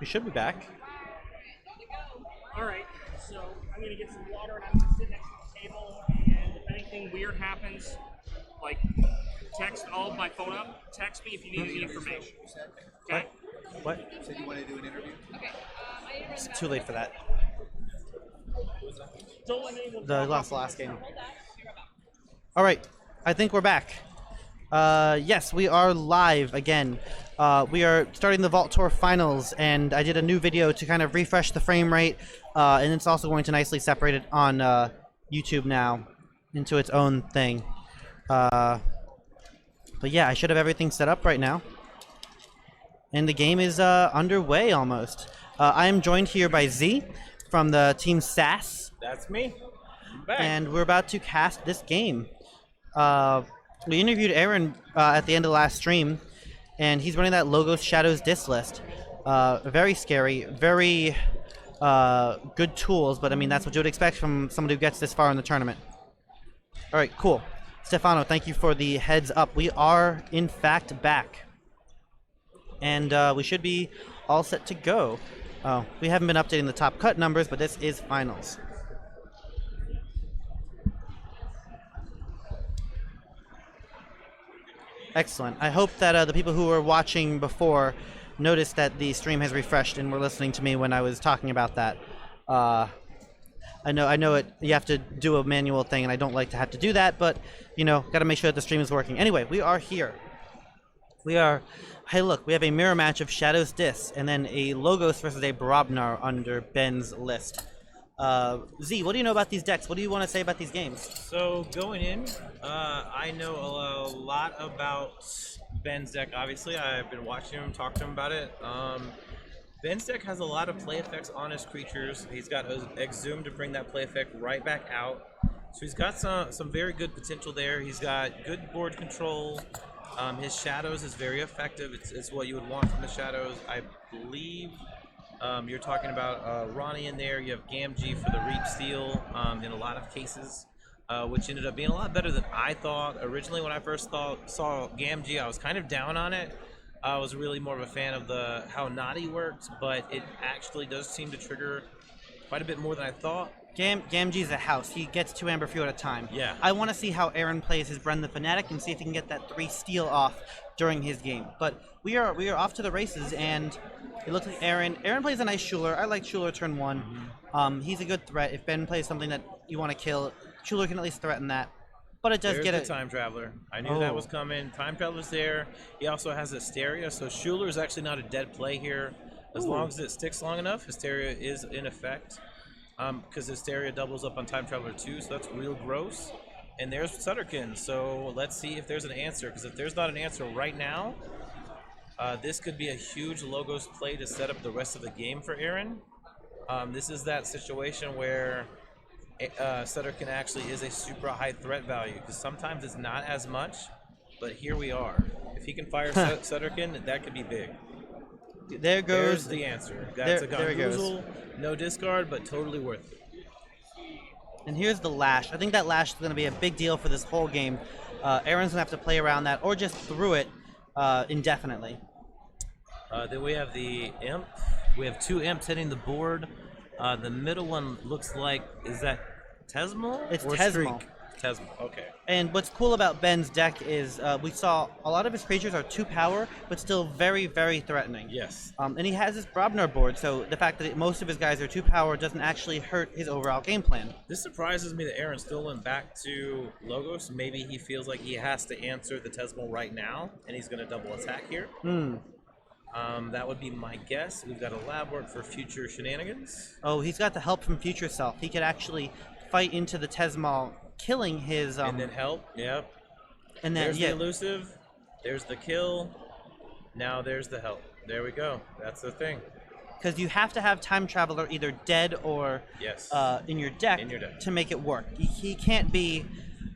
We should be back. Alright, so I'm gonna get some water and I'm gonna sit next to the table, and if anything weird happens, like, I'll my phone up, text me if you need any information. Okay? What? You said you wanted to do an interview? It's too late for that. Don't let anyone The last game. All right, I think we're back. Yes, we are live again. We are starting the Vault Tour Finals, and I did a new video to kind of refresh the frame rate, and it's also going to nicely separate it on YouTube now into its own thing. But yeah, I should have everything set up right now. And the game is underway almost. I am joined here by Z from the team SAS. That's me. I'm back. And we're about to cast this game. We interviewed Aaron at the end of the last stream, and he's running that Logos Shadows Dis list. Very scary, very good tools, but I mean, that's what you would expect from somebody who gets this far in the tournament. All right, cool. Stefano, thank you for the heads up. We are, in fact, back. And we should be all set to go. Oh, we haven't been updating the top cut numbers, but this is finals. Excellent. I hope that the people who were watching before noticed that the stream has refreshed and were listening to me when I was talking about that. I know it. You have to do a manual thing, and I don't like to have to do that, but you know, got to make sure that the stream is working. Anyway, we are here. We are. Hey, look, we have a mirror match of Shadows Dis, and then a Logos versus a Brobnar under Ben's list. Z, what do you know about these decks? What do you want to say about these games? So going in, I know a lot about Ben's deck. Obviously, I've been watching him, talk to him about it. Ben's deck has a lot of play effects on his creatures. He's got Exhume to bring that play effect right back out. So he's got some very good potential there. He's got good board control. His Shadows is very effective. It's what you would want from the Shadows. I believe you're talking about Ronnie in there. You have Gamgee for the Reap Steel in a lot of cases, which ended up being a lot better than I thought. Originally, when I first saw Gamgee, I was kind of down on it. I was really more of a fan of how Naughty worked, but it actually does seem to trigger quite a bit more than I thought. Gamgee's a house. He gets 2 Amber Few at a time. Yeah. I want to see how Aaron plays his Bren the Fanatic and see if he can get that 3 steal off during his game. But we are off to the races, and it looks like Aaron plays a nice Schuler. I like Schuler turn 1. He's a good threat. If Ben plays something that you want to kill, Schuler can at least threaten that. But it does There's get the it. Time Traveler. I knew that was coming. Time Traveler's there. He also has Hysteria, so Schuler is actually not a dead play here. As long as it sticks long enough, Hysteria is in effect. Because Hysteria doubles up on Time Traveler too, so that's real gross. And there's Sutterkin, so let's see if there's an answer, because if there's not an answer right now, this could be a huge Logos play to set up the rest of the game for Aaron. This is that situation where Sutterkin actually is a super high threat value, because sometimes it's not as much, but here we are. If he can fire Sutterkin, that could be big. There goes There's the answer. That's a there it goes. Gongoozle, no discard, but totally worth it. And here's the Lash. I think that Lash is going to be a big deal for this whole game. Aaron's going to have to play around that, or just through it indefinitely. Then we have the Imp. We have 2 Imps hitting the board. The middle one looks like, is that Tesmal? It's or Tesmal. Streak? Tesmal, okay. And what's cool about Ben's deck is we saw a lot of his creatures are 2 power, but still very, very threatening. Yes. And he has his Brobnar board, so the fact that most of his guys are 2 power doesn't actually hurt his overall game plan. This surprises me that Aaron still went back to Logos. Maybe he feels like he has to answer the Tesmal right now, and he's going to double attack here. That would be my guess. We've got a lab work for future shenanigans. Oh, he's got the help from Future Self. He could actually fight into the Tesmal, killing his... and then help, yep. And then, There's the elusive, there's the kill, now there's the help. There we go. That's the thing. Because you have to have Time Traveler either dead or in your deck to make it work. He can't be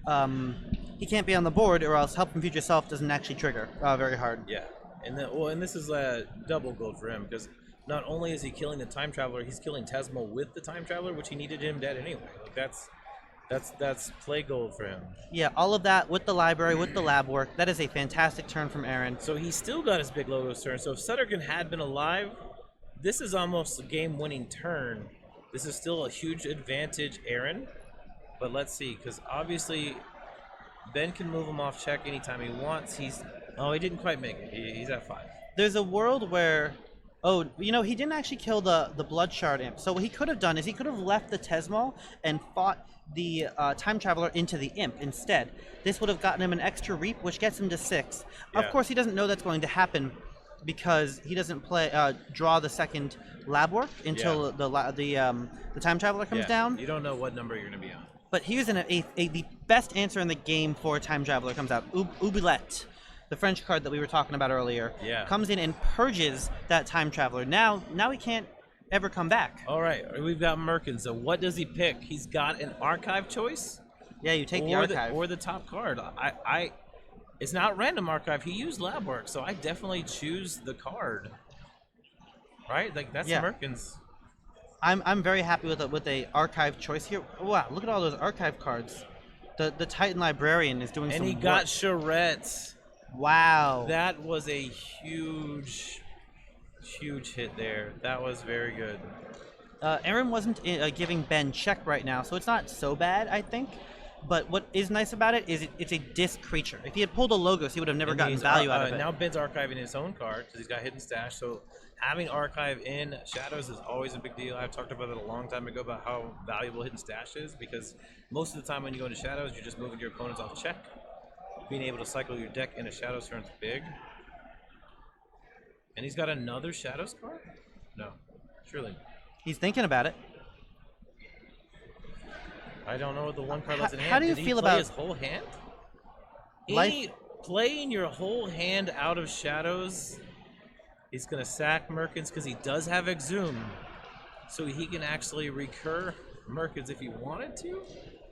on the board, or else help from Future Self doesn't actually trigger very hard. Yeah. And then, and this is a double gold for him, because not only is he killing the Time Traveler, he's killing Tesmal with the Time Traveler, which he needed him dead anyway. Like that's play gold for him. Yeah, all of that with the library, with the lab work. That is a fantastic turn from Aaron. So he's still got his big Logos turn. So if Sutterkin had been alive, this is almost a game-winning turn. This is still a huge advantage, Aaron. But let's see, because obviously Ben can move him off check anytime he wants. He didn't quite make it. He's at 5. There's a world where, oh, you know, he didn't actually kill the Blood Shard Imp. So what he could have done is he could have left the Tesmal and fought the Time Traveler into the Imp instead. This would have gotten him an extra Reap, which gets him to 6. Yeah. Of course, he doesn't know that's going to happen because he doesn't draw the second lab work until the Time Traveler comes down. You don't know what number you're going to be on. But here's the best answer in the game for a Time Traveler comes out. Oubliette, the French card that we were talking about earlier, comes in and purges that Time Traveler. Now he can't ever come back. All right, we've got Merkin. So what does he pick? He's got an archive choice. Yeah, you take the archive or the top card. It's not random archive. He used lab work, so I definitely choose the card. Right, like that's Merkin's. I'm very happy with a archive choice here. Wow, look at all those archive cards. The Titan Librarian is doing some work. And he got Charette. Wow. That was a huge hit there. That was very good. Aaron wasn't giving Ben check right now, so it's not so bad, I think. But what is nice about it is it's a disc creature. If he had pulled a Logos, he would have never gotten value out of it. Now Ben's archiving his own card because he's got Hidden Stash. So having archive in Shadows is always a big deal. I've talked about it a long time ago about how valuable Hidden Stash is because most of the time when you go into Shadows, you're just moving your opponents off check. Being able to cycle your deck in a Shadows turn is big. And he's got another Shadows card? No, surely. He's thinking about it. I don't know what the one card left in hand. How do you feel about his whole hand? Playing your whole hand out of Shadows? He's gonna sack Merkins because he does have Exhume, so he can actually recur Merkins if he wanted to.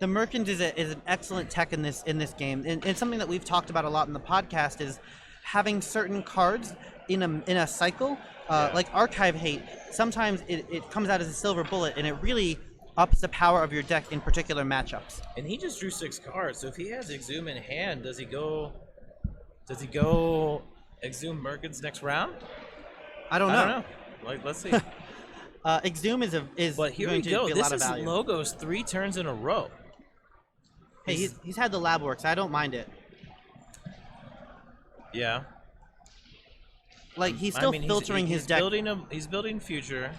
The Merkins is an excellent tech in this game, and something that we've talked about a lot in the podcast is having certain cards in a cycle, like Archive Hate. Sometimes it comes out as a silver bullet, and it really ups the power of your deck in particular matchups. And he just drew 6 cards, so if he has Exhume in hand, does he go Exhume Merkins next round? I don't know. Like, let's see. Exhume is but here we go. This is Logos 3 turns in a row. Hey, he's had the lab work, so I don't mind it. Yeah. Like, he's still filtering his deck. He's building future.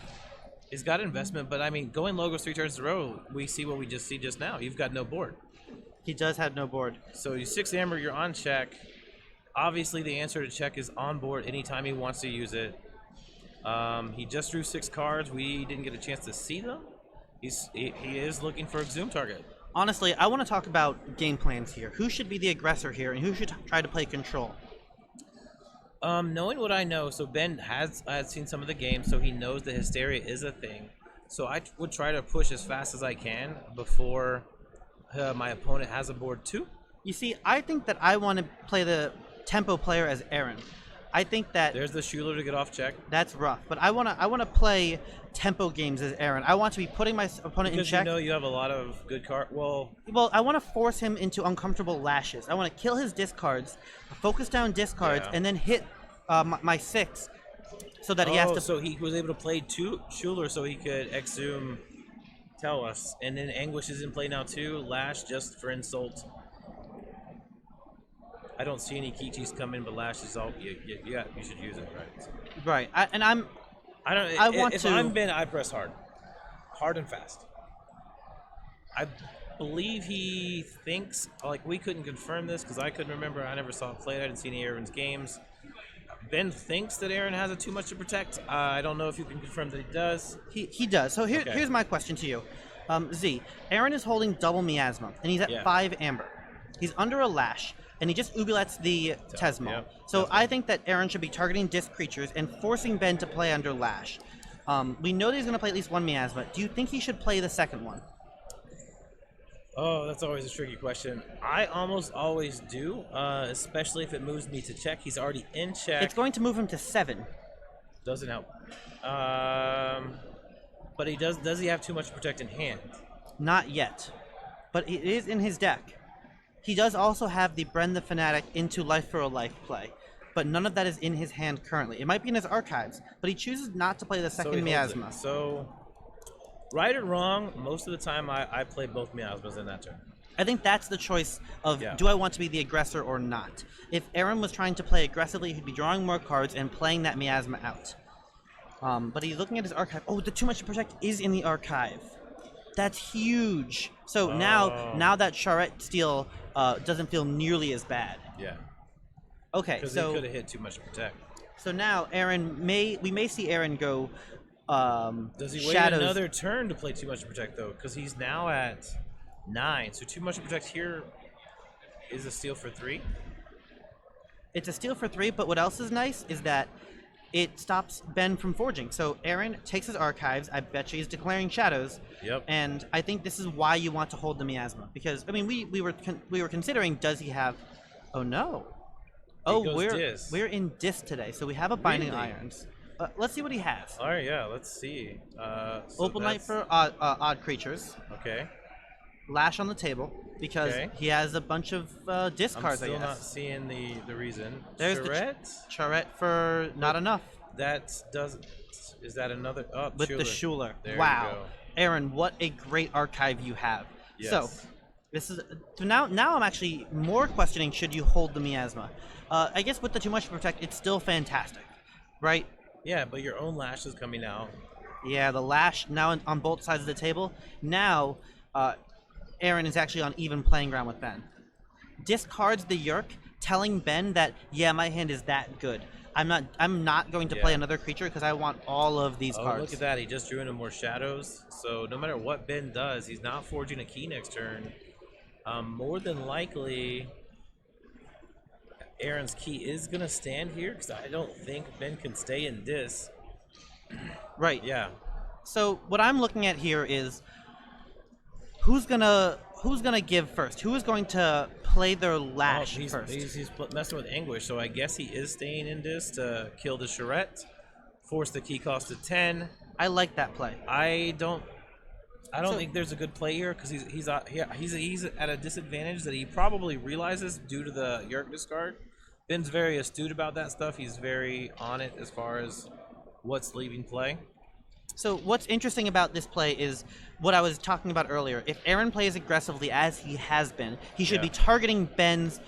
He's got investment, but I mean, going Logos 3 turns in a row, we see what we just see just now. You've got no board. He does have no board. So you 6 Amber, you're on check. Obviously, the answer to check is on board anytime he wants to use it. He just drew 6 cards. We didn't get a chance to see them. He is looking for a Exhume target. Honestly, I want to talk about game plans here. Who should be the aggressor here, and who should try to play control? Knowing what I know, so Ben has seen some of the games, so he knows that Hysteria is a thing. So I would try to push as fast as I can before my opponent has a board too. You see, I think that I want to play the tempo player as Aaron. I think that there's the Schuler to get off check. That's rough, but I wanna play tempo games as Aaron. I want to be putting my opponent in check. Because you know you have a lot of good cards. Well, I want to force him into uncomfortable lashes. I want to kill his discards, focus down discards, and then hit my 6, so that he has to. So he was able to play 2 Schuler, so he could exhume, tell us, and then Anguish is in play now too. Lash just for insult. I don't see any Kichis come in, but Lash is all you should use it, right? Right, If I'm Ben, I press hard and fast. I believe he thinks, like, we couldn't confirm this because I couldn't remember. I never saw it played. I didn't see any Aaron's games. Ben thinks that Aaron has too much to protect. I don't know if you can confirm that he does. He does. So here's my question to you, Z. Aaron is holding double Miasma, and he's at 5 Amber. He's under a Lash, and he just oubliettes the Tesmal. So I think that Aaron should be targeting disc creatures and forcing Ben to play under Lash. We know that he's going to play at least 1 Miasma. Do you think he should play the second one? Oh, that's always a tricky question. I almost always do, especially if it moves me to check. He's already in check. It's going to move him to 7. Doesn't help. But he does. Does he have too much to protect in hand? Not yet, but it is in his deck. He does also have the Bren the Fanatic into Life for a Life play, but none of that is in his hand currently. It might be in his archives, but he chooses not to play the second he holds it. miasma. So, right or wrong, most of the time I play both miasmas in that turn. I think that's the choice of Yeah. do I want to be the aggressor or not. If Aaron was trying to play aggressively, he'd be drawing more cards and playing that miasma out. But he's looking at his archive. Oh, the Too Much to Protect is in the archive. That's huge. So now that Charette steal doesn't feel nearly as bad. Yeah. Okay, Because so he could have hit Too Much to Protect. so now we may see Aaron go. Does he wait Shadows. another turn to play Too Much to Protect though? Because he's now at 9. So Too Much to Protect here is a steal for 3. It's a steal for 3, but what else is nice is that it stops Ben from forging. So Aaron takes his archives. I bet you he's declaring shadows. Yep. And I think this is why you want to hold the miasma, because I mean we were considering, does he have? Oh no. Oh, goes Dis. we're in Dis today, so we have a Binding Really? Irons. Let's see what he has. All right, yeah, let's see. So Opal Knight that's- for odd creatures. Okay. Lash on the table because Okay. he has a bunch of discards. I'm still I not guess. seeing the reason. There's the Charette? Charette for not enough That does. Is that another? Oh, with the Schuler. There you Wow, go. Aaron, what a great archive you have. So Yes. this is so now I'm actually more questioning, should you hold the miasma? I guess with the Too Much to Protect, it's still fantastic, right? Yeah, but your own lash is coming out. Yeah, the lash now on both sides of the table. Now, Aaron is actually on even playing ground with Ben. Discards the Yerk, telling Ben that, yeah, my hand is that good. I'm not going to play Yeah. another creature because I want all of these Oh, cards. look at that. He just drew into more shadows. So no matter what Ben does, he's not forging a key next turn. More than likely, Aaron's key is going to stand here because I don't think Ben can stay in this. Right. Yeah. So what I'm looking at here is who's gonna give first? Who is going to play their lash he's first? he's messing with Anguish, so I guess he is staying in this to kill the Charette, force the key cost to 10. I like that play. I don't So- think there's a good play here because he's at a disadvantage that he probably realizes due to the Yerk discard. Ben's very astute about that stuff. He's very on it as far as what's leaving play. So what's interesting about this play is what I was talking about earlier. If Aaron plays aggressively as he has been, he should Yeah. be targeting Ben's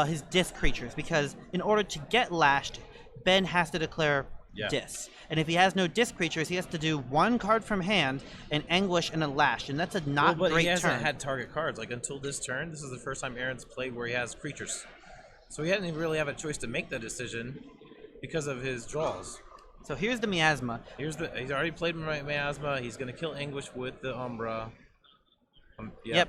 his disc creatures, because in order to get lashed, Ben has to declare Yeah. disc. And if he has no disc creatures, he has to do one card from hand, an Anguish, and a lash, and that's a not But great he hasn't turn. had target cards like until this turn. This is the first time Aaron's played where he has creatures, so he didn't even really have a choice to make that decision because of his draws. So here's the miasma. He's already played Miasma. He's gonna kill Anguish with the Umbra. Yeah.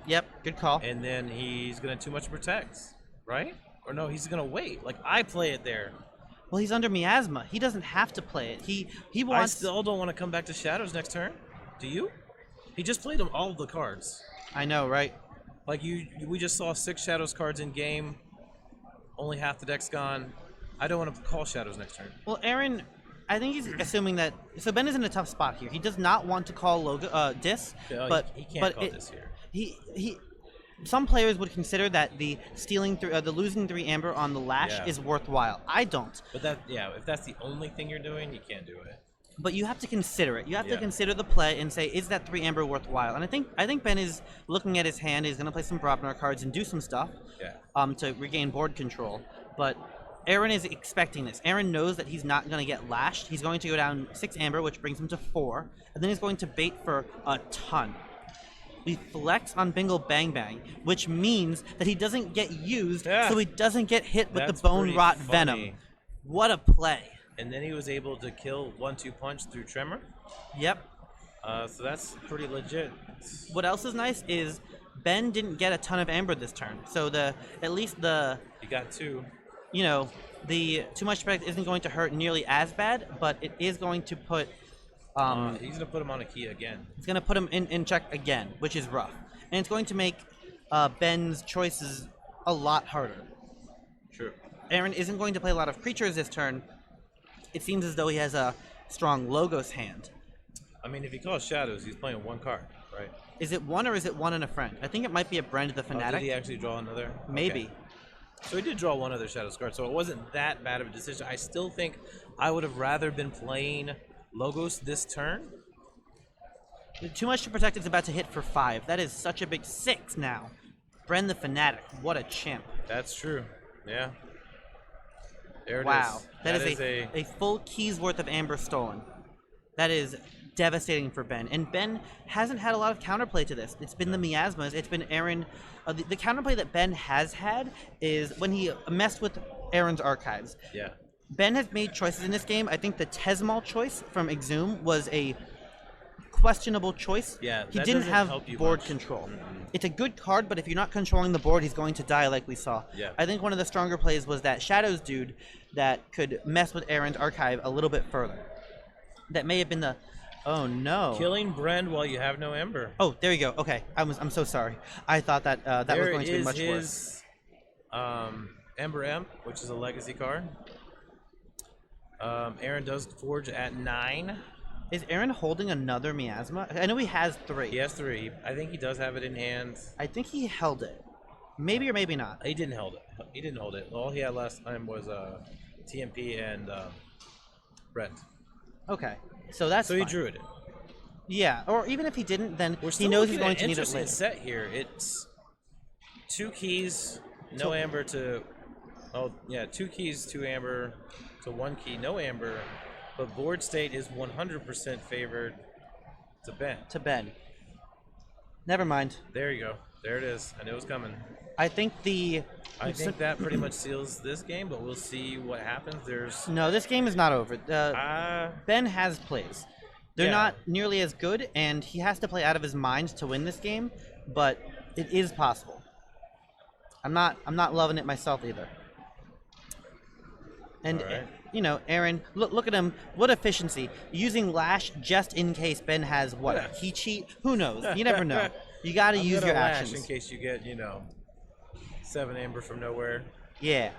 Yep, good call. And then he's gonna Too Much to Protect, right? Or no, he's gonna wait. Like I play it there. Well, he's under miasma. He doesn't have to play it. He I wants. still don't want to come back to Shadows next turn. Do you? He just played all of the cards. I know, right? Like we just saw 6 Shadows cards in game. Only half the deck's gone. I don't want to call Shadows next turn. Well, Aaron, I think he's assuming that. So Ben is in a tough spot here. He does not want to call Dis, Yeah, but he can't but call this here. He. Some players would consider that the losing 3 amber on the lash Yeah. is worthwhile. I don't. But if that's the only thing you're doing, you can't do it. But you have to consider it. You have to Yeah. consider the play and say, is that 3 amber worthwhile? And I think Ben is looking at his hand. He's going to play some Brobnar cards and do some stuff. Yeah. To regain board control. But Aaron is expecting this. Aaron knows that he's not going to get lashed. He's going to go down 6 amber, which brings him to 4. And then he's going to bait for a ton. We flex on Bingle Bang Bang, which means that he doesn't get used, Yeah. so he doesn't get hit with That's the Bone pretty Rot funny. Venom. What a play. And then he was able to kill 1-2 punch through Tremor. Yep. So that's pretty legit. What else is nice is Ben didn't get a ton of amber this turn. So at least the You got 2. the Too Much Protect isn't going to hurt nearly as bad, but it is going to put He's gonna put him on a key again. it's going to put him in check again, which is rough. And it's going to make Ben's choices a lot harder. True. Aaron isn't going to play a lot of creatures this turn. It seems as though he has a strong Logos hand. I mean, if he calls Shadows, he's playing 1 card, right? Is it 1 or is it 1 and a friend? I think it might be a Brand the Oh, Fanatic. did he actually draw another? Maybe. Okay. So he did draw one other Shadows card, so it wasn't that bad of a decision. I still think I would have rather been playing Logos this turn. Too much to protect is about to hit for 5. That is such a big 6 now. Bren the Fanatic, what a chimp. That's true. Yeah. There it Wow. is. That is a full key's worth of Amber stolen. That is devastating for Ben. And Ben hasn't had a lot of counterplay to this. It's been the miasmas. It's been Aaron. The counterplay that Ben has had is when he messed with Aaron's archives. Yeah. Ben has made choices in this game. I think the Tesmal choice from Exhume was a questionable choice. Yeah, he that didn't doesn't have help you board much. control. Mm-mm. It's a good card, but if you're not controlling the board, he's going to die like we saw. Yeah. I think one of the stronger plays was that Shadows dude that could mess with Aaron's archive a little bit further. That may have been the... Oh, no. Killing Bren while you have no Ember. Oh, there you go. Okay, I'm so sorry. I thought that that was going to be much worse. Ember Imp, which is a legacy card. Aaron does forge at 9. Is Aaron holding another miasma? I know he has 3. He has 3. I think he does have it in hand. I think he held it. Maybe or maybe not. He didn't hold it. He didn't hold it. All he had last time was TMP and Brent. Okay, so that's So he fine. drew it. Yeah, or even if he didn't, then We're he still knows he's looking going at to an need it interesting later. set here. It's 2 keys, no So- Amber to... Oh, yeah, 2 keys, 2 Amber to 1 key, no Amber. But board state is 100% favored to Ben. To Ben. Never mind. There you go. There it is. I knew it was coming. I think the... I think that pretty much seals this game, but we'll see what happens. There's... No, this game is not over. Ben has plays. They're Yeah. not nearly as good, and he has to play out of his mind to win this game, but it is possible. I'm not loving it myself either. And All right. you know, Aaron, look at him. What efficiency. Using Lash just in case Ben has what? A key cheat? Who knows? You never know. You got to I'm use gonna your lash actions. in case you get, 7 Amber from nowhere. Yeah.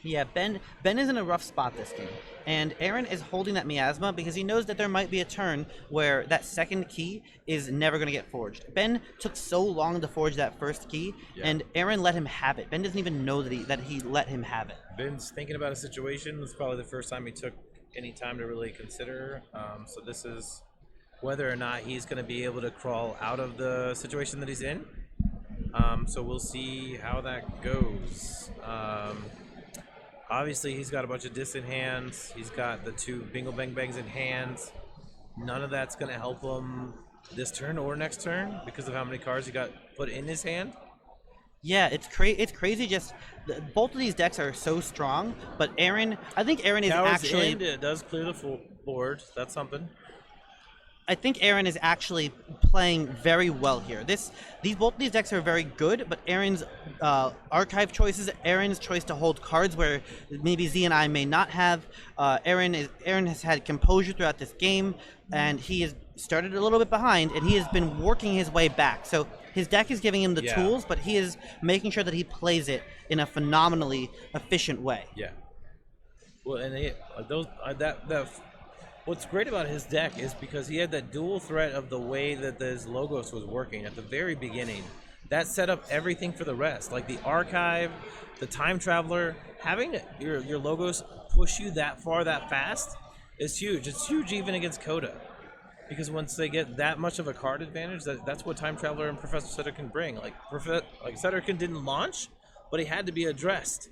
Yeah, Ben is in a rough spot this game. And Aaron is holding that miasma because he knows that there might be a turn where that second key is never going to get forged. Ben took so long to forge that first key, Yeah. and Aaron let him have it. Ben doesn't even know that he let him have it. Ben's thinking about a situation. It's probably the first time he took any time to really consider. So this is whether or not he's going to be able to crawl out of the situation that he's in. So we'll see how that goes. Obviously, he's got a bunch of dis in hands. He's got the 2 Bingo Bang Bangs in hands. None of that's going to help him this turn or next turn because of how many cards he got put in his hand. Yeah, it's crazy. Just both of these decks are so strong, but I think Aaron is Coward's actually. End, it does clear the full board. That's something. I think Aaron is actually playing very well here. Both these decks are very good, but Aaron's archive choices, Aaron's choice to hold cards where maybe Z and I may not have. Aaron has had composure throughout this game, and he has started a little bit behind, and he has been working his way back. So his deck is giving him the Yeah. tools, but he is making sure that he plays it in a phenomenally efficient way. Yeah. Well, and what's great about his deck is because he had that dual threat of the way that his Logos was working at the very beginning. That set up everything for the rest, like the archive, the time traveler. Having your Logos push you that far, that fast, is huge. It's huge even against Coda, because once they get that much of a card advantage, that's what time traveler and Professor Sutter can bring. Like Sutterkin didn't launch, but he had to be addressed.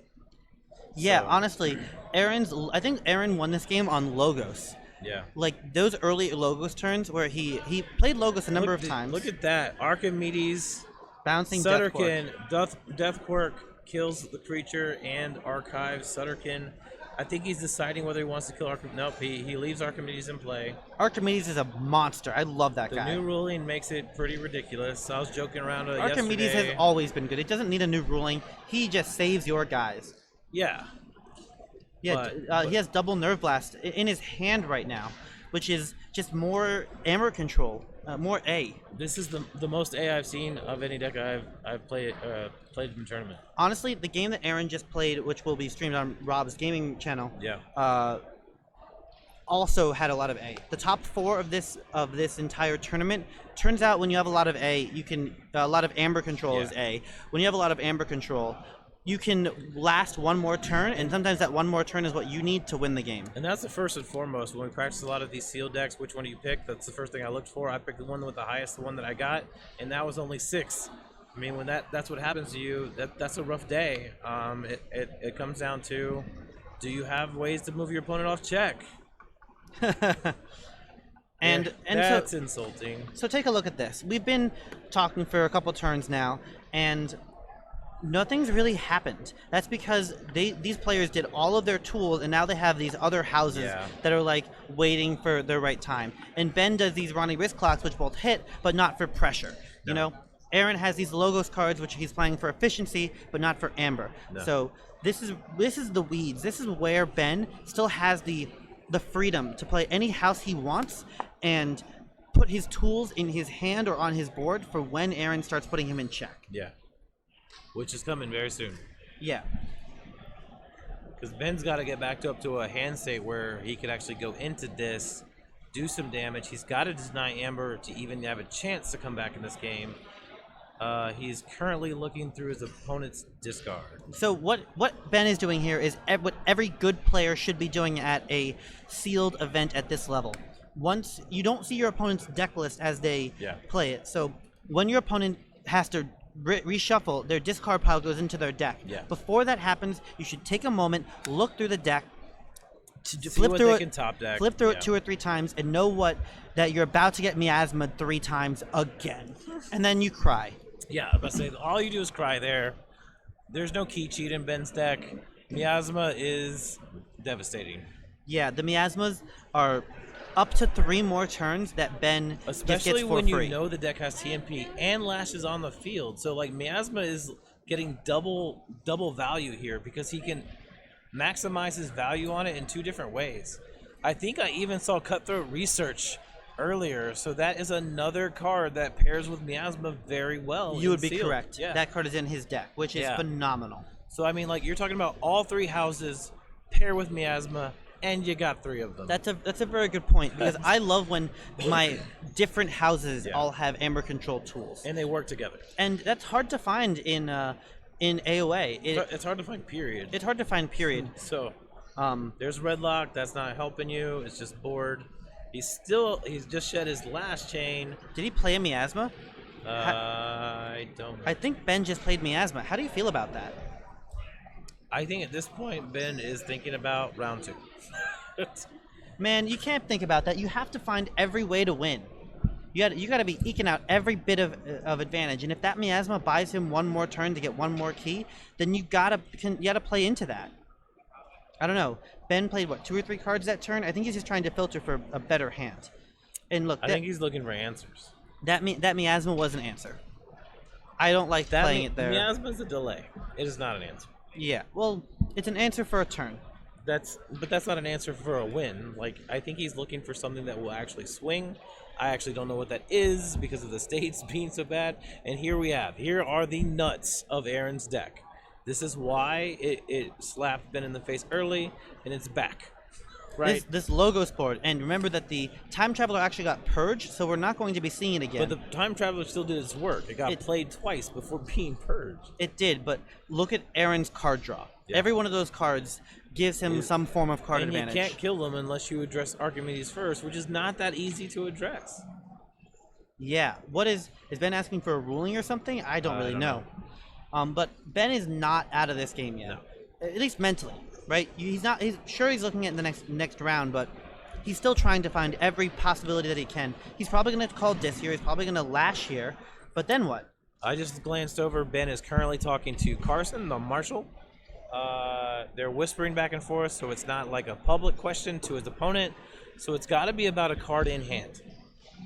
Yeah, So- honestly, I think Aaron won this game on Logos. Yeah. Like those early Logos turns where he played Logos a number of times. Look at that. Archimedes, bouncing Death Quirk. Sutterkin, Death Quirk kills the creature and archives Sutterkin. I think he's deciding whether he wants to kill Archimedes. Nope, he leaves Archimedes in play. Archimedes is a monster. I love that The guy. new ruling makes it pretty ridiculous. I was joking around Archimedes yesterday. has always been good. It doesn't need a new ruling. He just saves your guys. Yeah. Yeah, But- he has double Nerve Blast in his hand right now, which is just more Amber control, more A. This is the most A I've seen of any deck I've played in tournament. Honestly, the game that Aaron just played, which will be streamed on Rob's gaming channel, Yeah. also had a lot of A. The top 4 of this entire tournament. Turns out when you have a lot of A, you can a lot of amber control is A. When you have a lot of amber control, you can last one more turn, and sometimes that one more turn is what you need to win the game. And that's the first and foremost. When we practice a lot of these sealed decks, which one do you pick? That's the first thing I looked for. I picked the one with the highest, the one that I got, and that was only 6. I mean, when that's what happens to you, that's a rough day. It comes down to, do you have ways to move your opponent off check? and that's so, insulting. So take a look at this. We've been talking for a couple turns now, and nothing's really happened. That's because these players did all of their tools, and now they have these other houses that are like waiting for their right time. And Ben does these Ronnie wrist clocks, which both hit, but not for pressure. You know, Aaron has these logos cards, which he's playing for efficiency, but not for amber. So this is the weeds. This is where Ben still has the freedom to play any house he wants and put his tools in his hand or on his board for when Aaron starts putting him in check. Yeah. Which is coming very soon. Yeah. Because Ben's got to get back up to a hand state where he could actually go into this, do some damage. He's got to deny Amber to even have a chance to come back in this game. He's currently looking through his opponent's discard. So what Ben is doing here is what every good player should be doing at a sealed event at this level. Once you don't see your opponent's deck list as they play it. So when your opponent has to reshuffle, their discard pile goes into their deck. Before that happens, you should take a moment, look through the deck, flip through it 2 or 3 times, and know that you're about to get miasma 3 times again, and then you cry. Yeah, I was about to say, all you do is cry there. There's no key cheat in Ben's deck. Miasma is devastating. Yeah, the miasmas are up to 3 more turns that Ben especially gets for when free. You know the deck has TMP and lashes on the field. So like miasma is getting double value here because he can maximize his value on it in 2 different ways. I think I even saw Cutthroat Research earlier, so that is another card that pairs with miasma very well. You would be sealed. correct. Yeah. That card is in his deck, which is phenomenal. So I mean, like, you're talking about all 3 houses pair with miasma, and you got 3 of them. That's a very good point, because I love when my different houses all have amber control tools and they work together. And that's hard to find in AOA. It's hard to find. Period. It's hard to find. Period. So there's Redlock. That's not helping you. It's just bored. He's just shed his last chain. Did he play a miasma? I don't know. I think Ben just played miasma. How do you feel about that? I think at this point Ben is thinking about round 2. Man, you can't think about that. You have to find every way to win. You got to be eking out every bit of advantage. And if that miasma buys him 1 more turn to get 1 more key, then you gotta play into that. I don't know. Ben played 2 or 3 cards that turn. I think he's just trying to filter for a better hand. And look, I think he's looking for answers. That miasma was an answer. I don't like playing it there. Miasma's a delay. It is not an answer. Yeah. Well, it's an answer for a turn. But that's not an answer for a win. Like, I think he's looking for something that will actually swing. I actually don't know what that is because of the states being so bad. And here are the nuts of Aaron's deck. This is why it slapped Ben in the face early, and it's back. Right? This logo board, and remember that the Time Traveler actually got purged, so we're not going to be seeing it again. But the Time Traveler still did its work. It got played twice before being purged. It did, but look at Aaron's card draw. Yeah. Every one of those cards gives him some form of card advantage. You can't kill them unless you address Archimedes first, which is not that easy to address. Yeah. What is Ben asking for a ruling or something? I don't really know. But Ben is not out of this game yet. No. At least mentally. Right? He's looking at the next round, but he's still trying to find every possibility that he can. He's probably going to call Dis here. He's probably going to lash here. But then what? I just glanced over. Ben is currently talking to Carson, the marshal. They're whispering back and forth, so it's not like a public question to his opponent. So it's got to be about a card in hand.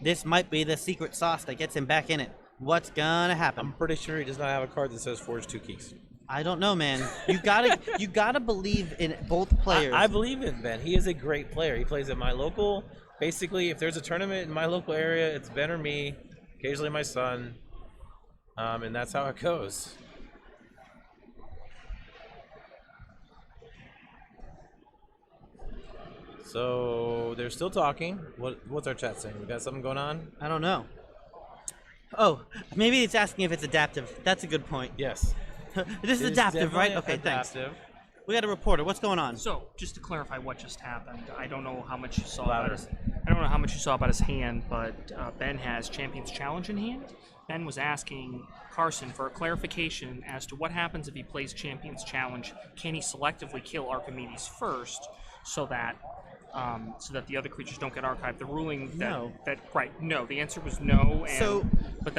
This might be the secret sauce that gets him back in it. What's going to happen? I'm pretty sure he does not have a card that says forge 2 keys. I don't know, man. You gotta believe in both players. I believe in Ben. He is a great player. He plays at my local. Basically, if there's a tournament in my local area, it's Ben or me. Occasionally, my son. And that's how it goes. So they're still talking. What's our chat saying? We got something going on? I don't know. Oh, maybe it's asking if it's adaptive. That's a good point. Yes. This is It is adaptive, right? definitely Okay, thanks. adaptive. We got a reporter. What's going on? So, just to clarify what just happened, I don't know how much you saw Louder. about his. I don't know how much you saw about his hand, but Ben has Champion's Challenge in hand. Ben was asking Carson for a clarification as to what happens if he plays Champion's Challenge. Can he selectively kill Archimedes first, so that the other creatures don't get archived? The ruling that No. no. The answer was no. And, So- but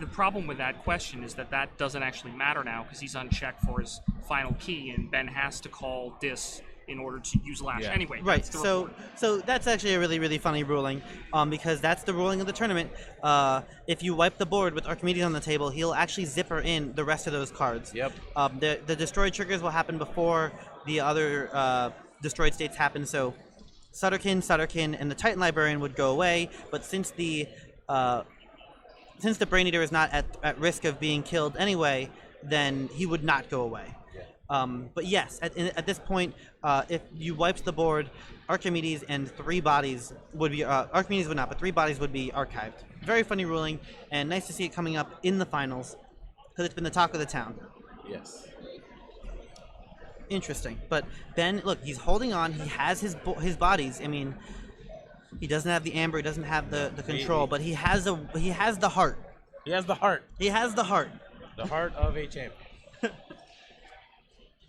the problem with that question is that doesn't actually matter now because he's unchecked for his final key, and Ben has to call Dis in order to use Lash. Yeah. Anyway, Right. that's the So report. so that's actually a really, really funny ruling, because that's the ruling of the tournament. If you wipe the board with Archimedes on the table, he'll actually zipper in the rest of those cards. Yep. The destroyed triggers will happen before the other destroyed states happen. So Sutterkin, and the Titan Librarian would go away. But since the Brain Eater is not at risk of being killed anyway, then he would not go away. But yes, at this point, if you wiped the board, Archimedes and 3 bodies would be Archimedes would not, but 3 bodies would be archived. Very funny ruling, and nice to see it coming up in the finals because it's been the talk of the town. Yes. Interesting, but Ben, look, he's holding on. He has his bodies. I mean, he doesn't have the amber, he doesn't have the control, but he has the heart. He has the heart. He has the heart. The heart of a champion.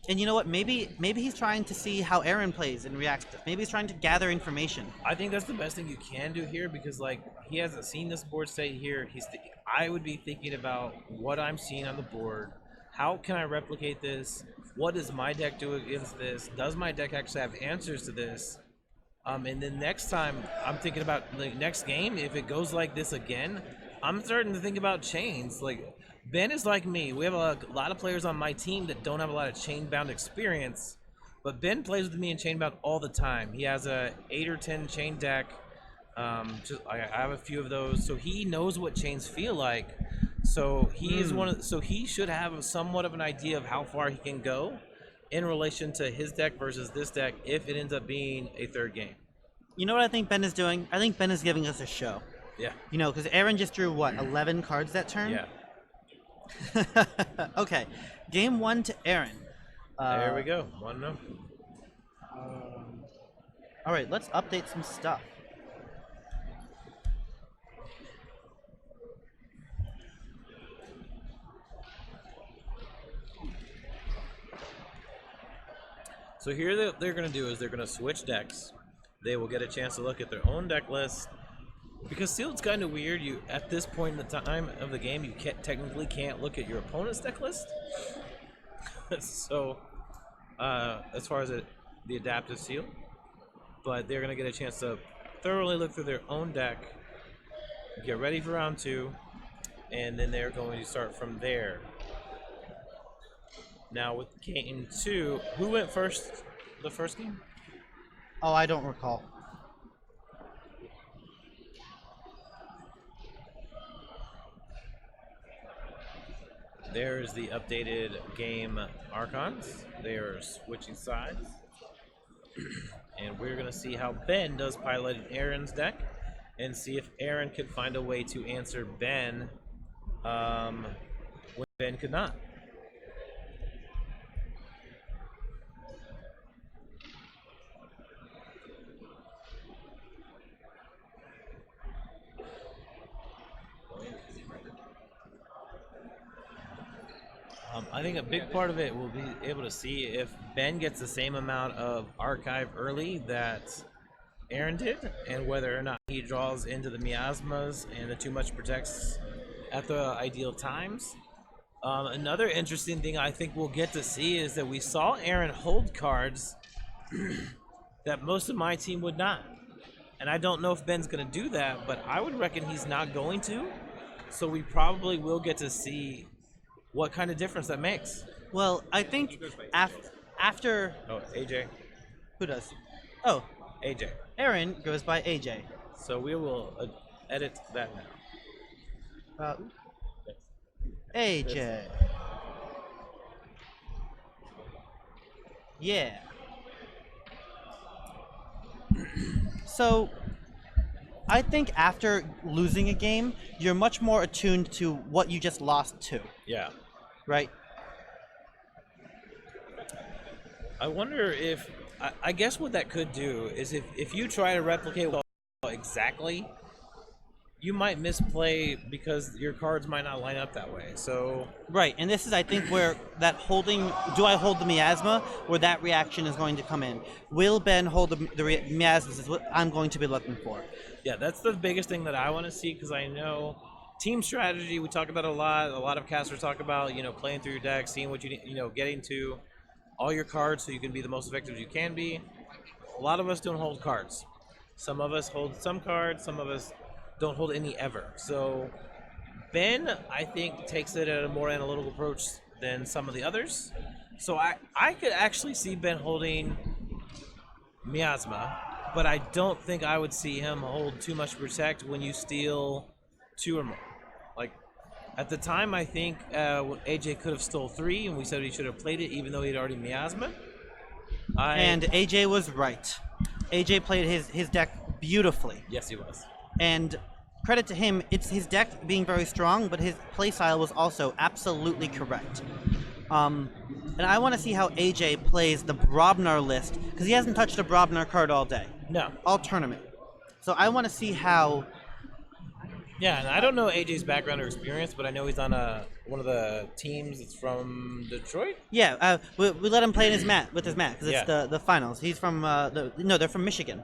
And you know what? Maybe he's trying to see how Aaron plays and reacts to this. Maybe he's trying to gather information. I think that's the best thing you can do here because, like, he hasn't seen this board state here. I would be thinking about what I'm seeing on the board. How can I replicate this? What does my deck do against this? Does my deck actually have answers to this? And then next time, I'm thinking about the next game. If it goes like this again, I'm starting to think about chains. Like, Ben is like me. We have a lot of players on my team that don't have a lot of chain-bound experience, but Ben plays with me in chain-bound all the time. He has a 8 or 10 chain deck. I have a few of those, so he knows what chains feel like. So he is so he should have somewhat of an idea of how far he can go in relation to his deck versus this deck if it ends up being a third game. You know what I think Ben is doing? I think Ben is giving us a show. Yeah. You know, because Aaron just drew, what, 11 cards that turn? Yeah. Okay. Game 1 to Aaron. There we go. 1-0. All right, let's update some stuff. So here they're going to do is they're going to switch decks. They will get a chance to look at their own deck list. Because Sealed's kind of weird. You at this point in the time of the game, you technically can't look at your opponent's deck list. So, as far as the adaptive Sealed, but they're going to get a chance to thoroughly look through their own deck, get ready for round 2, and then they're going to start from there. Now with game 2, who went first the first game? Oh, I don't recall. There's the updated game Archons. They are switching sides. And we're going to see how Ben does piloting Aaron's deck and see if Aaron could find a way to answer Ben when Ben could not. I think a big part of it will be able to see if Ben gets the same amount of archive early that Aaron did, and whether or not he draws into the miasmas and the too much protects at the ideal times. Another interesting thing I think we'll get to see is that we saw Aaron hold cards that most of my team would not. And I don't know if Ben's going to do that, but I would reckon he's not going to. So we probably will get to see what kind of difference that makes. Well, I think after... Oh, AJ. Who does? Oh, AJ. Aaron goes by AJ. So we will edit that now. AJ. Yeah. So, I think after losing a game, you're much more attuned to what you just lost to, Yeah. right? I wonder if I guess what that could do is if you try to replicate exactly, you might misplay because your cards might not line up that way. So Right, and this is, I think, where that holding, do I hold the miasma, where that reaction is going to come in. Will Ben hold the miasmas is what I'm going to be looking for. yeah, that's the biggest thing that I want to see because I know team strategy. We talk about it a lot. A lot of casters talk about playing through your deck, seeing what you need, getting to all your cards so you can be the most effective you can be. A lot of us don't hold cards. Some of us hold some cards. Some of us don't hold any ever. So Ben, I think, takes it at a more analytical approach than some of the others. So I could actually see Ben holding Miasma, but I don't think I would see him hold too much to protect when you steal 2 or more. Like, at the time, I think AJ could have stole 3, and we said he should have played it even though he'd already Miasma. And AJ was right. AJ played his deck beautifully. Yes, he was. And credit to him, it's his deck being very strong, but his playstyle was also absolutely correct. And I want to see how AJ plays the Brobnar list, because he hasn't touched a Brobnar card all day. No. All tournament. So I want to see how... Yeah, and I don't know AJ's background or experience, but I know he's on one of the teams that's from Detroit. Yeah, we let him play in his mat with his mat because it's Yeah. the finals. He's from they're from Michigan.